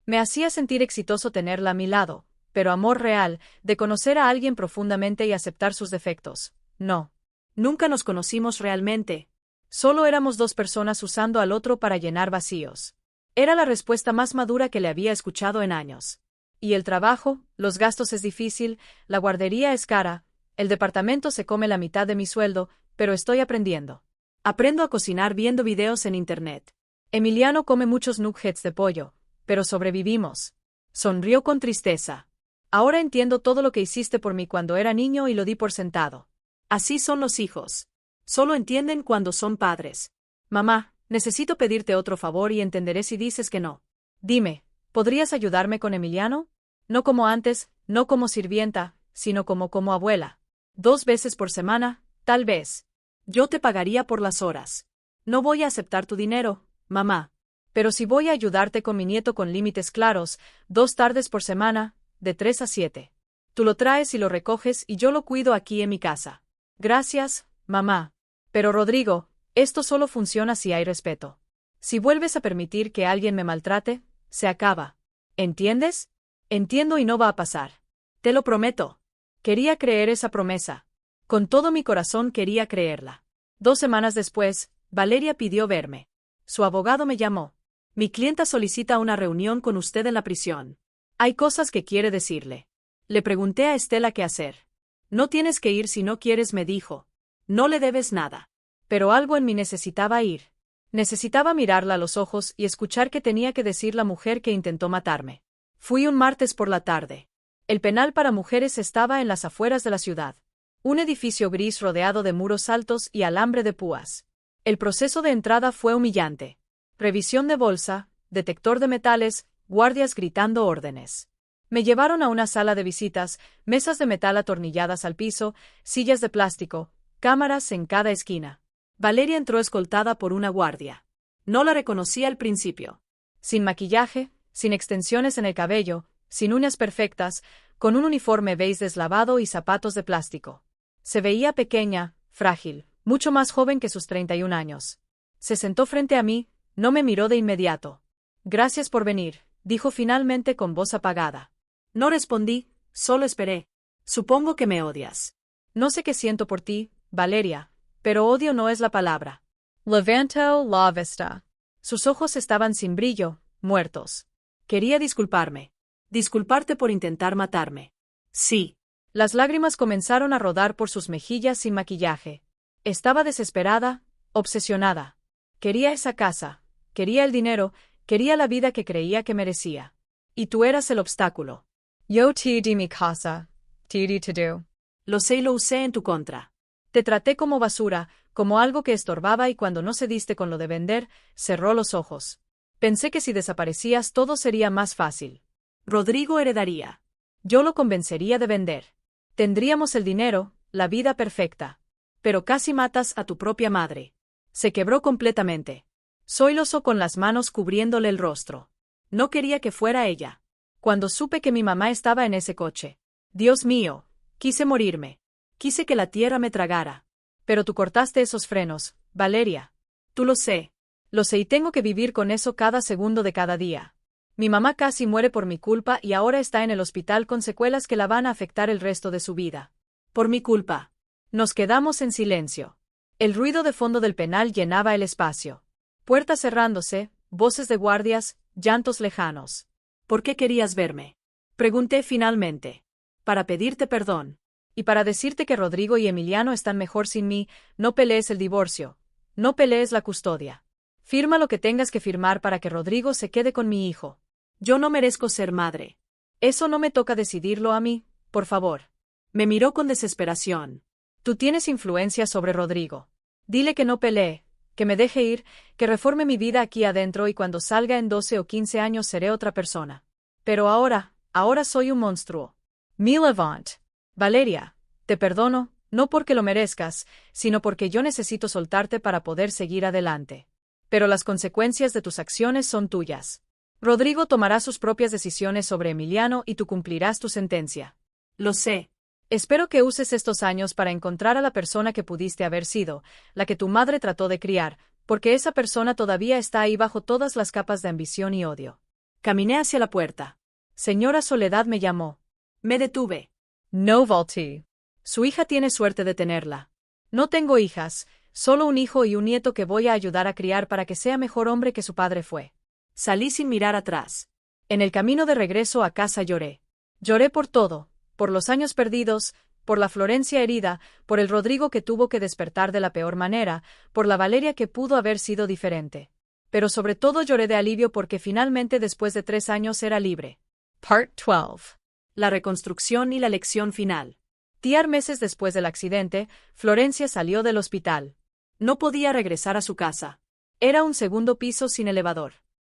Me hacía sentir exitoso tenerla a mi lado, pero amor real, de conocer a alguien profundamente y aceptar sus defectos, no. Nunca nos conocimos realmente. Solo éramos 2 personas usando al otro para llenar vacíos. Era la respuesta más madura que le había escuchado en años. Y el trabajo, los gastos es difícil, la guardería es cara, el departamento se come la mitad de mi sueldo, pero estoy aprendiendo. Aprendo a cocinar viendo videos en internet. Emiliano come muchos nuggets de pollo, pero sobrevivimos. Sonrió con tristeza. Ahora entiendo todo lo que hiciste por mí cuando era niño y lo di por sentado. Así son los hijos. Solo entienden cuando son padres. Mamá, necesito pedirte otro favor y entenderé si dices que no. Dime, ¿podrías ayudarme con Emiliano? No como antes, no como sirvienta, sino como abuela. 2 veces por semana, tal vez. Yo te pagaría por las horas. No voy a aceptar tu dinero, mamá. Pero si voy a ayudarte con mi nieto con límites claros, 2 tardes por semana, de 3 a 7. Tú lo traes y lo recoges y yo lo cuido aquí en mi casa. Gracias, mamá. Pero Rodrigo, esto solo funciona si hay respeto. Si vuelves a permitir que alguien me maltrate, se acaba. ¿Entiendes? Entiendo y no va a pasar. Te lo prometo. Quería creer esa promesa. Con todo mi corazón quería creerla. 2 semanas después, Valeria pidió verme. Su abogado me llamó. Mi clienta solicita una reunión con usted en la prisión. Hay cosas que quiere decirle. Le pregunté a Estela qué hacer. No tienes que ir si no quieres, me dijo. No le debes nada. Pero algo en mí necesitaba ir. Necesitaba mirarla a los ojos y escuchar qué tenía que decir la mujer que intentó matarme. Fui un martes por la tarde. El penal para mujeres estaba en las afueras de la ciudad. Un edificio gris rodeado de muros altos y alambre de púas. El proceso de entrada fue humillante. Revisión de bolsa, detector de metales, guardias gritando órdenes. Me llevaron a una sala de visitas, mesas de metal atornilladas al piso, sillas de plástico, cámaras en cada esquina. Valeria entró escoltada por una guardia. No la reconocí al principio. Sin maquillaje, sin extensiones en el cabello, sin uñas perfectas, con un uniforme beige deslavado y zapatos de plástico. Se veía pequeña, frágil, mucho más joven que sus 31 años. Se sentó frente a mí, no me miró de inmediato. Gracias por venir, dijo finalmente con voz apagada. No respondí, solo esperé. Supongo que me odias. No sé qué siento por ti, Valeria, pero odio no es la palabra. Levanto la vista. Sus ojos estaban sin brillo, muertos. Quería disculparme. Disculparte por intentar matarme. Sí. Las lágrimas comenzaron a rodar por sus mejillas sin maquillaje. Estaba desesperada, obsesionada. Quería esa casa, quería el dinero, Quería la vida que creía que merecía. Y tú eras el obstáculo. Yo te di mi casa, te di todo. Lo sé y lo usé en tu contra. Te traté como basura, como algo que estorbaba y cuando no cediste con lo de vender, cerró los ojos. Pensé que si desaparecías todo sería más fácil. Rodrigo heredaría. Yo lo convencería de vender. Tendríamos el dinero, la vida perfecta. Pero casi matas a tu propia madre. Se quebró completamente. Zoilosó con las manos cubriéndole el rostro. No quería que fuera ella. Cuando supe que mi mamá estaba en ese coche. Dios mío, quise morirme. Quise que la tierra me tragara. Pero tú cortaste esos frenos, Valeria. Tú lo sé. Lo sé y tengo que vivir con eso cada segundo de cada día. Mi mamá casi muere por mi culpa y ahora está en el hospital con secuelas que la van a afectar el resto de su vida. Por mi culpa. Nos quedamos en silencio. El ruido de fondo del penal llenaba el espacio. Puertas cerrándose, voces de guardias, llantos lejanos. ¿Por qué querías verme? Pregunté finalmente. Para pedirte perdón. Y para decirte que Rodrigo y Emiliano están mejor sin mí, no pelees el divorcio. No pelees la custodia. Firma lo que tengas que firmar para que Rodrigo se quede con mi hijo. Yo no merezco ser madre. Eso no me toca decidirlo a mí, por favor. Me miró con desesperación. Tú tienes influencia sobre Rodrigo. Dile que no pelee, que me deje ir, que reforme mi vida aquí adentro y cuando salga en 12 o 15 años seré otra persona. Pero ahora soy un monstruo. Mi levant. Valeria, te perdono, no porque lo merezcas, sino porque yo necesito soltarte para poder seguir adelante. Pero las consecuencias de tus acciones son tuyas. Rodrigo tomará sus propias decisiones sobre Emiliano y tú cumplirás tu sentencia. Lo sé. Espero que uses estos años para encontrar a la persona que pudiste haber sido, la que tu madre trató de criar, porque esa persona todavía está ahí bajo todas las capas de ambición y odio. Caminé hacia la puerta. Señora Soledad me llamó. Me detuve. No volti. Su hija tiene suerte de tenerla. No tengo hijas, solo un hijo y un nieto que voy a ayudar a criar para que sea mejor hombre que su padre fue. Salí sin mirar atrás. En el camino de regreso a casa lloré. Lloré por todo, por los años perdidos, por la Florencia herida, por el Rodrigo que tuvo que despertar de la peor manera, por la Valeria que pudo haber sido diferente. Pero sobre todo lloré de alivio porque finalmente después de 3 años era libre. Part 12. La reconstrucción y la lección final. 10 meses después del accidente, Florencia salió del hospital. No podía regresar a su casa. Era un segundo piso sin elevador.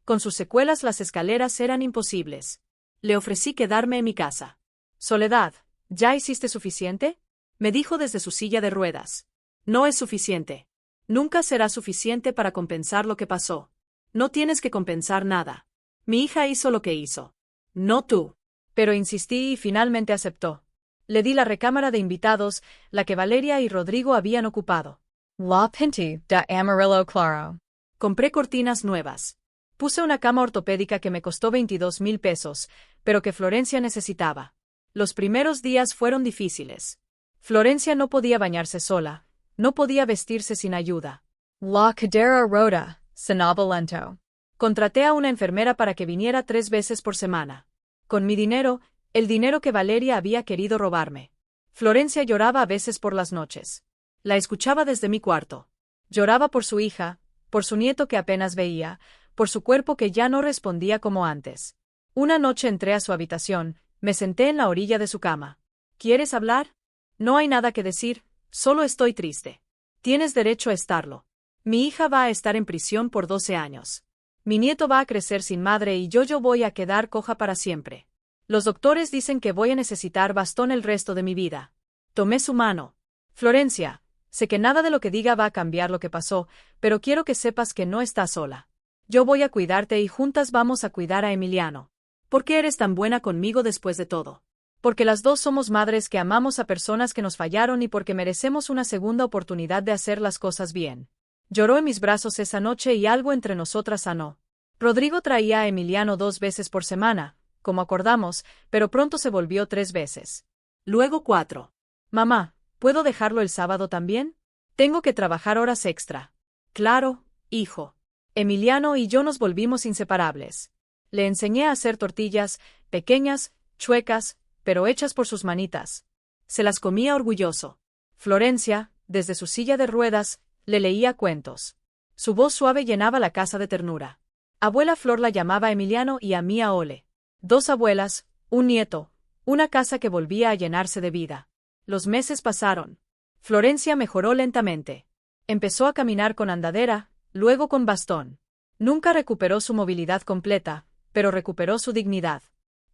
Con sus secuelas las escaleras eran imposibles. Le ofrecí quedarme en mi casa. Soledad, ¿ya hiciste suficiente? Me dijo desde su silla de ruedas. No es suficiente. Nunca será suficiente para compensar lo que pasó. No tienes que compensar nada. Mi hija hizo lo que hizo. No tú. Pero insistí y finalmente aceptó. Le di la recámara de invitados, la que Valeria y Rodrigo habían ocupado. La Pinti de Amarillo Claro. Compré cortinas nuevas. Puse una cama ortopédica que me costó 22,000 pesos, pero que Florencia necesitaba. Los primeros días fueron difíciles. Florencia no podía bañarse sola, no podía vestirse sin ayuda. La cadera rota, sonaba lento. Contraté a una enfermera para que viniera 3 veces por semana. Con mi dinero, el dinero que Valeria había querido robarme. Florencia lloraba a veces por las noches. La escuchaba desde mi cuarto. Lloraba por su hija, por su nieto que apenas veía, por su cuerpo que ya no respondía como antes. Una noche entré a su habitación, me senté en la orilla de su cama. ¿Quieres hablar? No hay nada que decir, solo estoy triste. Tienes derecho a estarlo. Mi hija va a estar en prisión por 12 años. Mi nieto va a crecer sin madre y yo voy a quedar coja para siempre. Los doctores dicen que voy a necesitar bastón el resto de mi vida. Tomé su mano. Florencia, sé que nada de lo que diga va a cambiar lo que pasó, pero quiero que sepas que no estás sola. Yo voy a cuidarte y juntas vamos a cuidar a Emiliano. ¿Por qué eres tan buena conmigo después de todo? Porque las dos somos madres que amamos a personas que nos fallaron y porque merecemos una segunda oportunidad de hacer las cosas bien. Lloró en mis brazos esa noche y algo entre nosotras sanó. Rodrigo traía a Emiliano 2 veces por semana, como acordamos, pero pronto se volvió 3 veces. Luego 4. Mamá, ¿puedo dejarlo el sábado también? Tengo que trabajar horas extra. Claro, hijo. Emiliano y yo nos volvimos inseparables. Le enseñé a hacer tortillas, pequeñas, chuecas, pero hechas por sus manitas. Se las comía orgulloso. Florencia, desde su silla de ruedas, le leía cuentos. Su voz suave llenaba la casa de ternura. Abuela Flor la llamaba Emiliano y a mí a Ole. 2 abuelas, un nieto, una casa que volvía a llenarse de vida. Los meses pasaron. Florencia mejoró lentamente. Empezó a caminar con andadera, luego con bastón. Nunca recuperó su movilidad completa, pero recuperó su dignidad.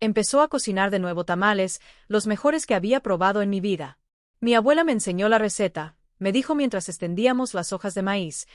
Empezó a cocinar de nuevo tamales, los mejores que había probado en mi vida. Mi abuela me enseñó la receta, me dijo mientras extendíamos las hojas de maíz.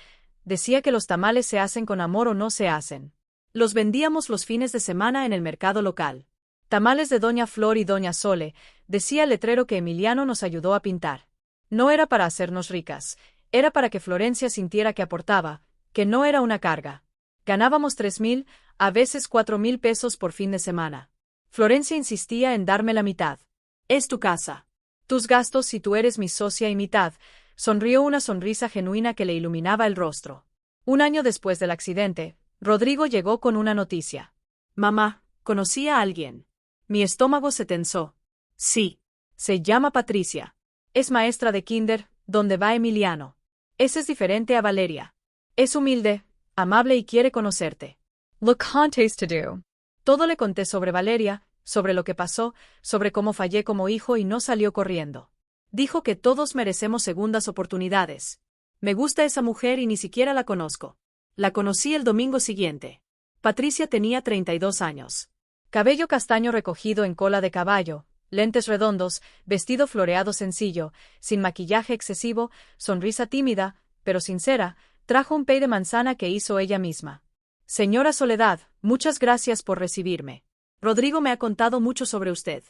Decía que los tamales se hacen con amor o no se hacen. Los vendíamos los fines de semana en el mercado local. Tamales de Doña Flor y Doña Sole, decía el letrero que Emiliano nos ayudó a pintar. No era para hacernos ricas, era para que Florencia sintiera que aportaba, que no era una carga. Ganábamos 3.000, a veces 4.000 pesos por fin de semana. Florencia insistía en darme la mitad. Es tu casa. Tus gastos si tú eres mi socia y mitad. Sonrió una sonrisa genuina que le iluminaba el rostro. Un año después del accidente, Rodrigo llegó con una noticia. Mamá, conocí a alguien. Mi estómago se tensó. Sí. Se llama Patricia. Es maestra de kinder, donde va Emiliano. Ese es diferente a Valeria. Es humilde, amable y quiere conocerte. Lo contes to do. Todo le conté sobre Valeria, sobre lo que pasó, sobre cómo fallé como hijo y no salió corriendo. Dijo que todos merecemos segundas oportunidades. Me gusta esa mujer y ni siquiera la conozco. La conocí el domingo siguiente. Patricia tenía 32 años. Cabello castaño recogido en cola de caballo, lentes redondos, vestido floreado sencillo, sin maquillaje excesivo, sonrisa tímida, pero sincera, trajo un pay de manzana que hizo ella misma. Señora Soledad, muchas gracias por recibirme. Rodrigo me ha contado mucho sobre usted.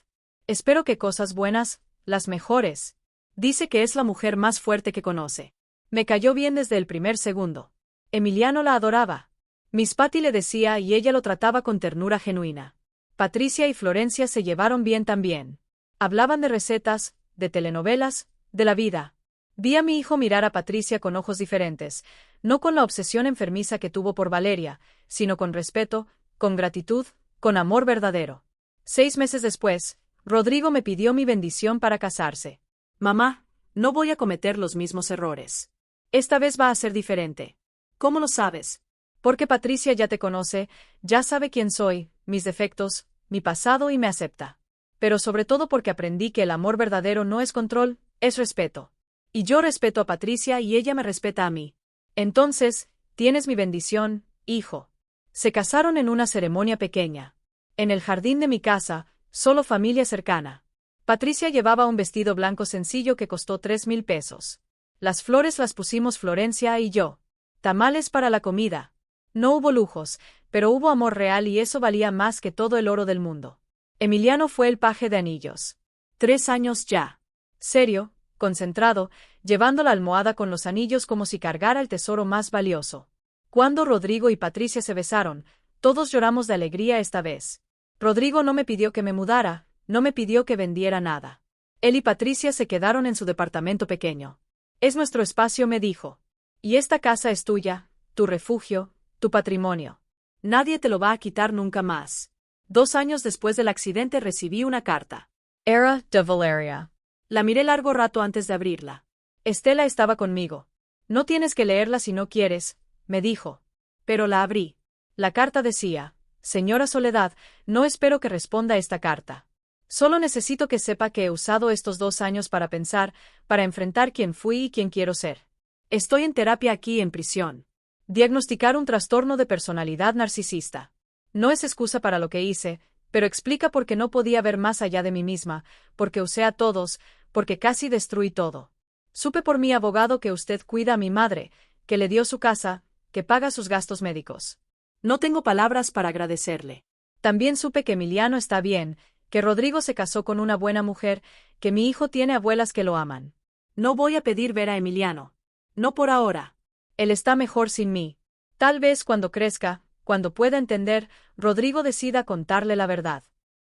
Espero que cosas buenas, las mejores. Dice que es la mujer más fuerte que conoce. Me cayó bien desde el primer segundo. Emiliano la adoraba. Miss Patty le decía y ella lo trataba con ternura genuina. Patricia y Florencia se llevaron bien también. Hablaban de recetas, de telenovelas, de la vida. Vi a mi hijo mirar a Patricia con ojos diferentes, no con la obsesión enfermiza que tuvo por Valeria, sino con respeto, con gratitud, con amor verdadero. 6 meses después, Rodrigo me pidió mi bendición para casarse. Mamá, no voy a cometer los mismos errores. Esta vez va a ser diferente. ¿Cómo lo sabes? Porque Patricia ya te conoce, ya sabe quién soy, mis defectos, mi pasado y me acepta. Pero sobre todo porque aprendí que el amor verdadero no es control, es respeto. Y yo respeto a Patricia y ella me respeta a mí. Entonces, tienes mi bendición, hijo. Se casaron en una ceremonia pequeña. En el jardín de mi casa, solo familia cercana. Patricia llevaba un vestido blanco sencillo que costó 3.000 pesos. Las flores las pusimos Florencia y yo. Tamales para la comida. No hubo lujos, pero hubo amor real y eso valía más que todo el oro del mundo. Emiliano fue el paje de anillos. 3 años ya. Serio, concentrado, llevando la almohada con los anillos como si cargara el tesoro más valioso. Cuando Rodrigo y Patricia se besaron, todos lloramos de alegría esta vez. Rodrigo no me pidió que me mudara, no me pidió que vendiera nada. Él y Patricia se quedaron en su departamento pequeño. Es nuestro espacio, me dijo. Y esta casa es tuya, tu refugio, tu patrimonio. Nadie te lo va a quitar nunca más. 2 años después del accidente recibí una carta. Era de Valeria. La miré largo rato antes de abrirla. Estela estaba conmigo. No tienes que leerla si no quieres, me dijo. Pero la abrí. La carta decía: Señora Soledad, no espero que responda esta carta. Solo necesito que sepa que he usado estos 2 años para pensar, para enfrentar quién fui y quién quiero ser. Estoy en terapia aquí en prisión. Diagnosticar un trastorno de personalidad narcisista. No es excusa para lo que hice, pero explica por qué no podía ver más allá de mí misma, porque usé a todos, porque casi destruí todo. Supe por mi abogado que usted cuida a mi madre, que le dio su casa, que paga sus gastos médicos. No tengo palabras para agradecerle. También supe que Emiliano está bien, que Rodrigo se casó con una buena mujer, que mi hijo tiene abuelas que lo aman. No voy a pedir ver a Emiliano. No por ahora. Él está mejor sin mí. Tal vez cuando crezca, cuando pueda entender, Rodrigo decida contarle la verdad.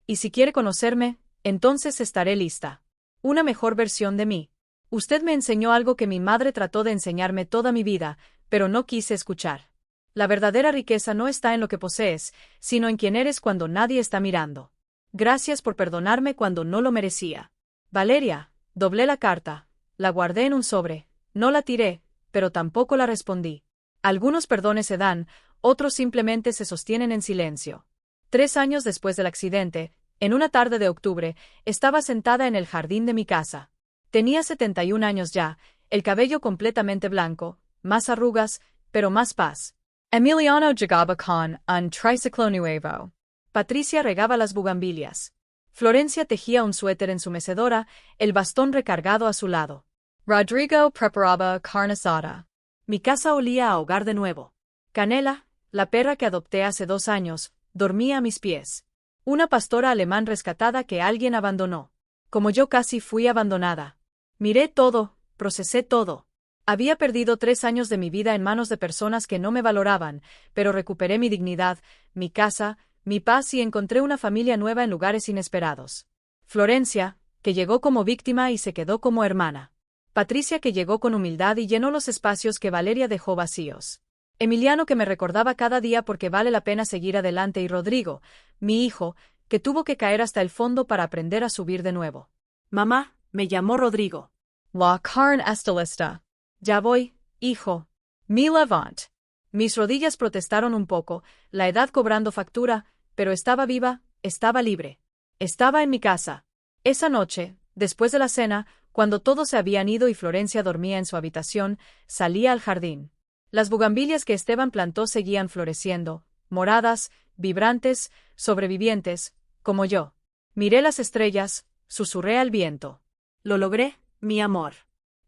Y si quiere conocerme, entonces estaré lista. Una mejor versión de mí. Usted me enseñó algo que mi madre trató de enseñarme toda mi vida, pero no quise escuchar. La verdadera riqueza no está en lo que posees, sino en quién eres cuando nadie está mirando. Gracias por perdonarme cuando no lo merecía. Valeria, doblé la carta, la guardé en un sobre, no la tiré, pero tampoco la respondí. Algunos perdones se dan, Otros simplemente se sostienen en silencio. 3 años después del accidente, en una tarde de octubre, estaba sentada en el jardín de mi casa. Tenía 71 años ya, el cabello completamente blanco, más arrugas, pero más paz. Emiliano llegaba con un triciclo nuevo. Patricia regaba las bugambilias. Florencia tejía un suéter en su mecedora, el bastón recargado a su lado. Rodrigo preparaba carne asada. Mi casa olía a hogar de nuevo. Canela, la perra que adopté hace 2 años, dormía a mis pies. Una pastora alemán rescatada que alguien abandonó. Como yo casi fui abandonada. Miré todo, procesé todo. Había perdido 3 años de mi vida en manos de personas que no me valoraban, pero recuperé mi dignidad, mi casa, mi paz y encontré una familia nueva en lugares inesperados. Florencia, que llegó como víctima y se quedó como hermana. Patricia, que llegó con humildad y llenó los espacios que Valeria dejó vacíos. Emiliano, que me recordaba cada día porque vale la pena seguir adelante, y Rodrigo, mi hijo, que tuvo que caer hasta el fondo para aprender a subir de nuevo. Mamá, me llamó Rodrigo. La carne está lista. Ya voy, hijo. Me levant. Mis rodillas protestaron un poco, la edad cobrando factura, pero estaba viva, estaba libre. Estaba en mi casa. Esa noche, después de la cena, cuando todos se habían ido y Florencia dormía en su habitación, salía al jardín. Las bugambilias que Esteban plantó seguían floreciendo, moradas, vibrantes, sobrevivientes, como yo. Miré las estrellas, susurré al viento. Lo logré, mi amor.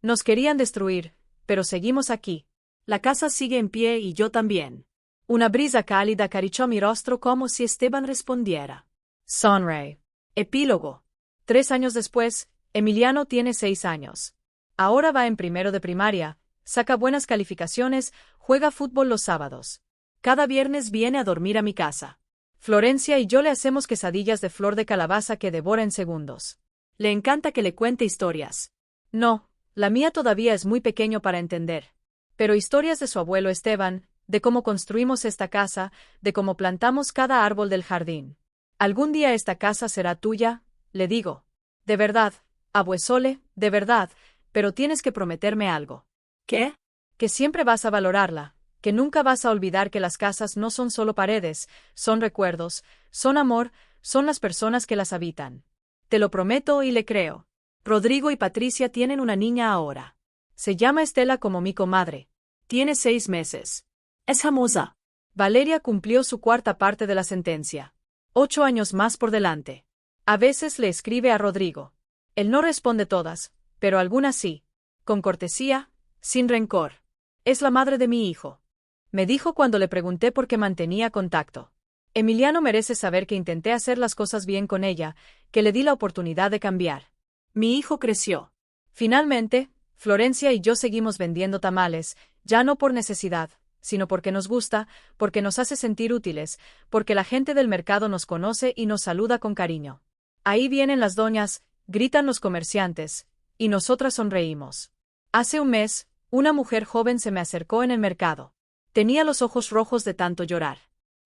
Nos querían destruir, pero seguimos aquí. La casa sigue en pie y yo también. Una brisa cálida acariciou mi rostro como si Esteban respondiera. Sonríe. Epílogo. 3 años después, Emiliano tiene 6 años. Ahora va en primero de primaria, saca buenas calificaciones, juega fútbol los sábados. Cada viernes viene a dormir a mi casa. Florencia y yo le hacemos quesadillas de flor de calabaza que devora en segundos. Le encanta que le cuente historias. No, la mía todavía es muy pequeño para entender. Pero historias de su abuelo Esteban, de cómo construimos esta casa, de cómo plantamos cada árbol del jardín. Algún día esta casa será tuya, le digo. De verdad, abuesole, de verdad, pero tienes que prometerme algo. ¿Qué? Que siempre vas a valorarla, que nunca vas a olvidar que las casas no son solo paredes, son recuerdos, son amor, son las personas que las habitan. Te lo prometo y le creo. Rodrigo y Patricia tienen una niña ahora. Se llama Estela como mi comadre. Tiene 6 meses. Es famosa. Valeria cumplió su 4ª parte de la sentencia. 8 años más por delante. A veces le escribe a Rodrigo. Él no responde todas, pero algunas sí. Con cortesía, sin rencor. Es la madre de mi hijo. Me dijo cuando le pregunté por qué mantenía contacto. Emiliano merece saber que intenté hacer las cosas bien con ella, que le di la oportunidad de cambiar. Mi hijo creció. Finalmente, Florencia y yo seguimos vendiendo tamales, ya no por necesidad, sino porque nos gusta, porque nos hace sentir útiles, porque la gente del mercado nos conoce y nos saluda con cariño. Ahí vienen las doñas, gritan los comerciantes, y nosotras sonreímos. Hace un mes, una mujer joven se me acercó en el mercado. Tenía los ojos rojos de tanto llorar.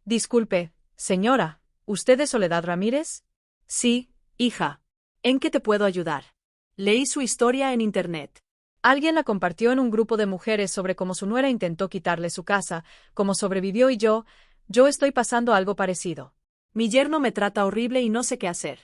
Disculpe, señora, ¿usted es Soledad Ramírez? Sí, hija. ¿En qué te puedo ayudar? Leí su historia en internet. Alguien la compartió en un grupo de mujeres sobre cómo su nuera intentó quitarle su casa, cómo sobrevivió y yo estoy pasando algo parecido. Mi yerno me trata horrible y no sé qué hacer.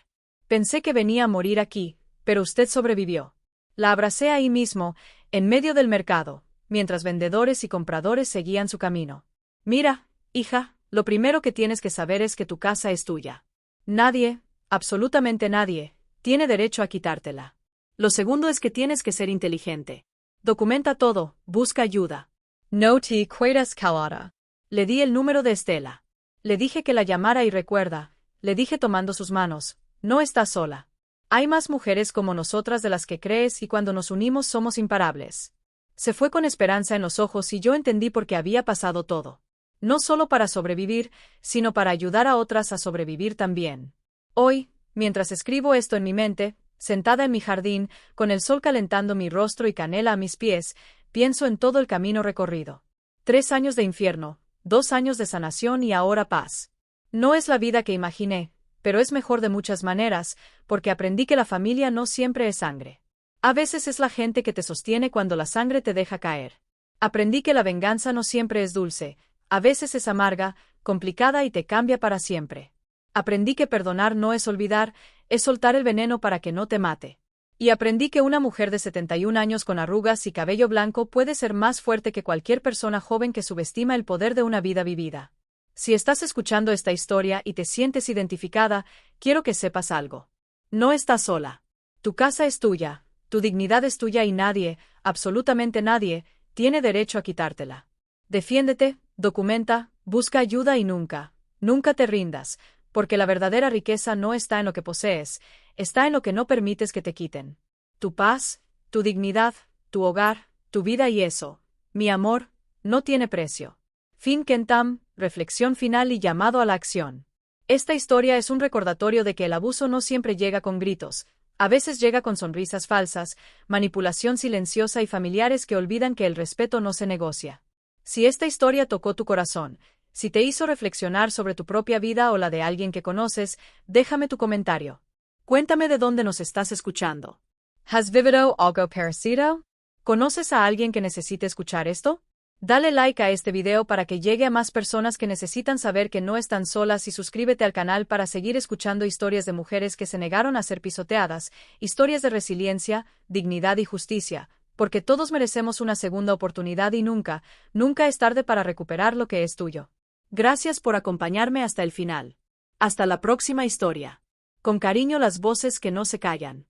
Pensé que venía a morir aquí, pero usted sobrevivió. La abracé ahí mismo, en medio del mercado, mientras vendedores y compradores seguían su camino. Mira, hija, lo primero que tienes que saber es que tu casa es tuya. Nadie, absolutamente nadie, tiene derecho a quitártela. Lo segundo es que tienes que ser inteligente. Documenta todo, busca ayuda. No te quedes calada. Le di el número de Estela. Le dije que la llamara y recuerda, le dije tomando sus manos, no estás sola. Hay más mujeres como nosotras de las que crees y cuando nos unimos somos imparables. Se fue con esperanza en los ojos y yo entendí por qué había pasado todo. No solo para sobrevivir, sino para ayudar a otras a sobrevivir también. Hoy, mientras escribo esto en mi mente, sentada en mi jardín, con el sol calentando mi rostro y canela a mis pies, pienso en todo el camino recorrido. 3 años de infierno, 2 años de sanación y ahora paz. No es la vida que imaginé, pero es mejor de muchas maneras, porque aprendí que la familia no siempre es sangre. A veces es la gente que te sostiene cuando la sangre te deja caer. Aprendí que la venganza no siempre es dulce, A veces es amarga, complicada y te cambia para siempre. Aprendí que perdonar no es olvidar, es soltar el veneno para que no te mate. Y aprendí que una mujer de 71 años con arrugas y cabello blanco puede ser más fuerte que cualquier persona joven que subestima el poder de una vida vivida. Si estás escuchando esta historia y te sientes identificada, quiero que sepas algo. No estás sola. Tu casa es tuya, tu dignidad es tuya y nadie, absolutamente nadie, tiene derecho a quitártela. Defiéndete, documenta, busca ayuda y nunca, nunca te rindas, porque la verdadera riqueza no está en lo que posees, está en lo que no permites que te quiten. Tu paz, tu dignidad, tu hogar, tu vida y eso, mi amor, no tiene precio. Fin Kentam, reflexión final y llamado a la acción. Esta historia es un recordatorio de que el abuso no siempre llega con gritos, a veces llega con sonrisas falsas, manipulación silenciosa y familiares que olvidan que el respeto no se negocia. Si esta historia tocó tu corazón, si te hizo reflexionar sobre tu propia vida o la de alguien que conoces, déjame tu comentario. Cuéntame de dónde nos estás escuchando. Has vivido algo parecido? ¿Conoces a alguien que necesite escuchar esto? Dale like a este video para que llegue a más personas que necesitan saber que no están solas y suscríbete al canal para seguir escuchando historias de mujeres que se negaron a ser pisoteadas, historias de resiliencia, dignidad y justicia, porque todos merecemos una segunda oportunidad y nunca, nunca es tarde para recuperar lo que es tuyo. Gracias por acompañarme hasta el final. Hasta la próxima historia. Con cariño, las voces que no se callan.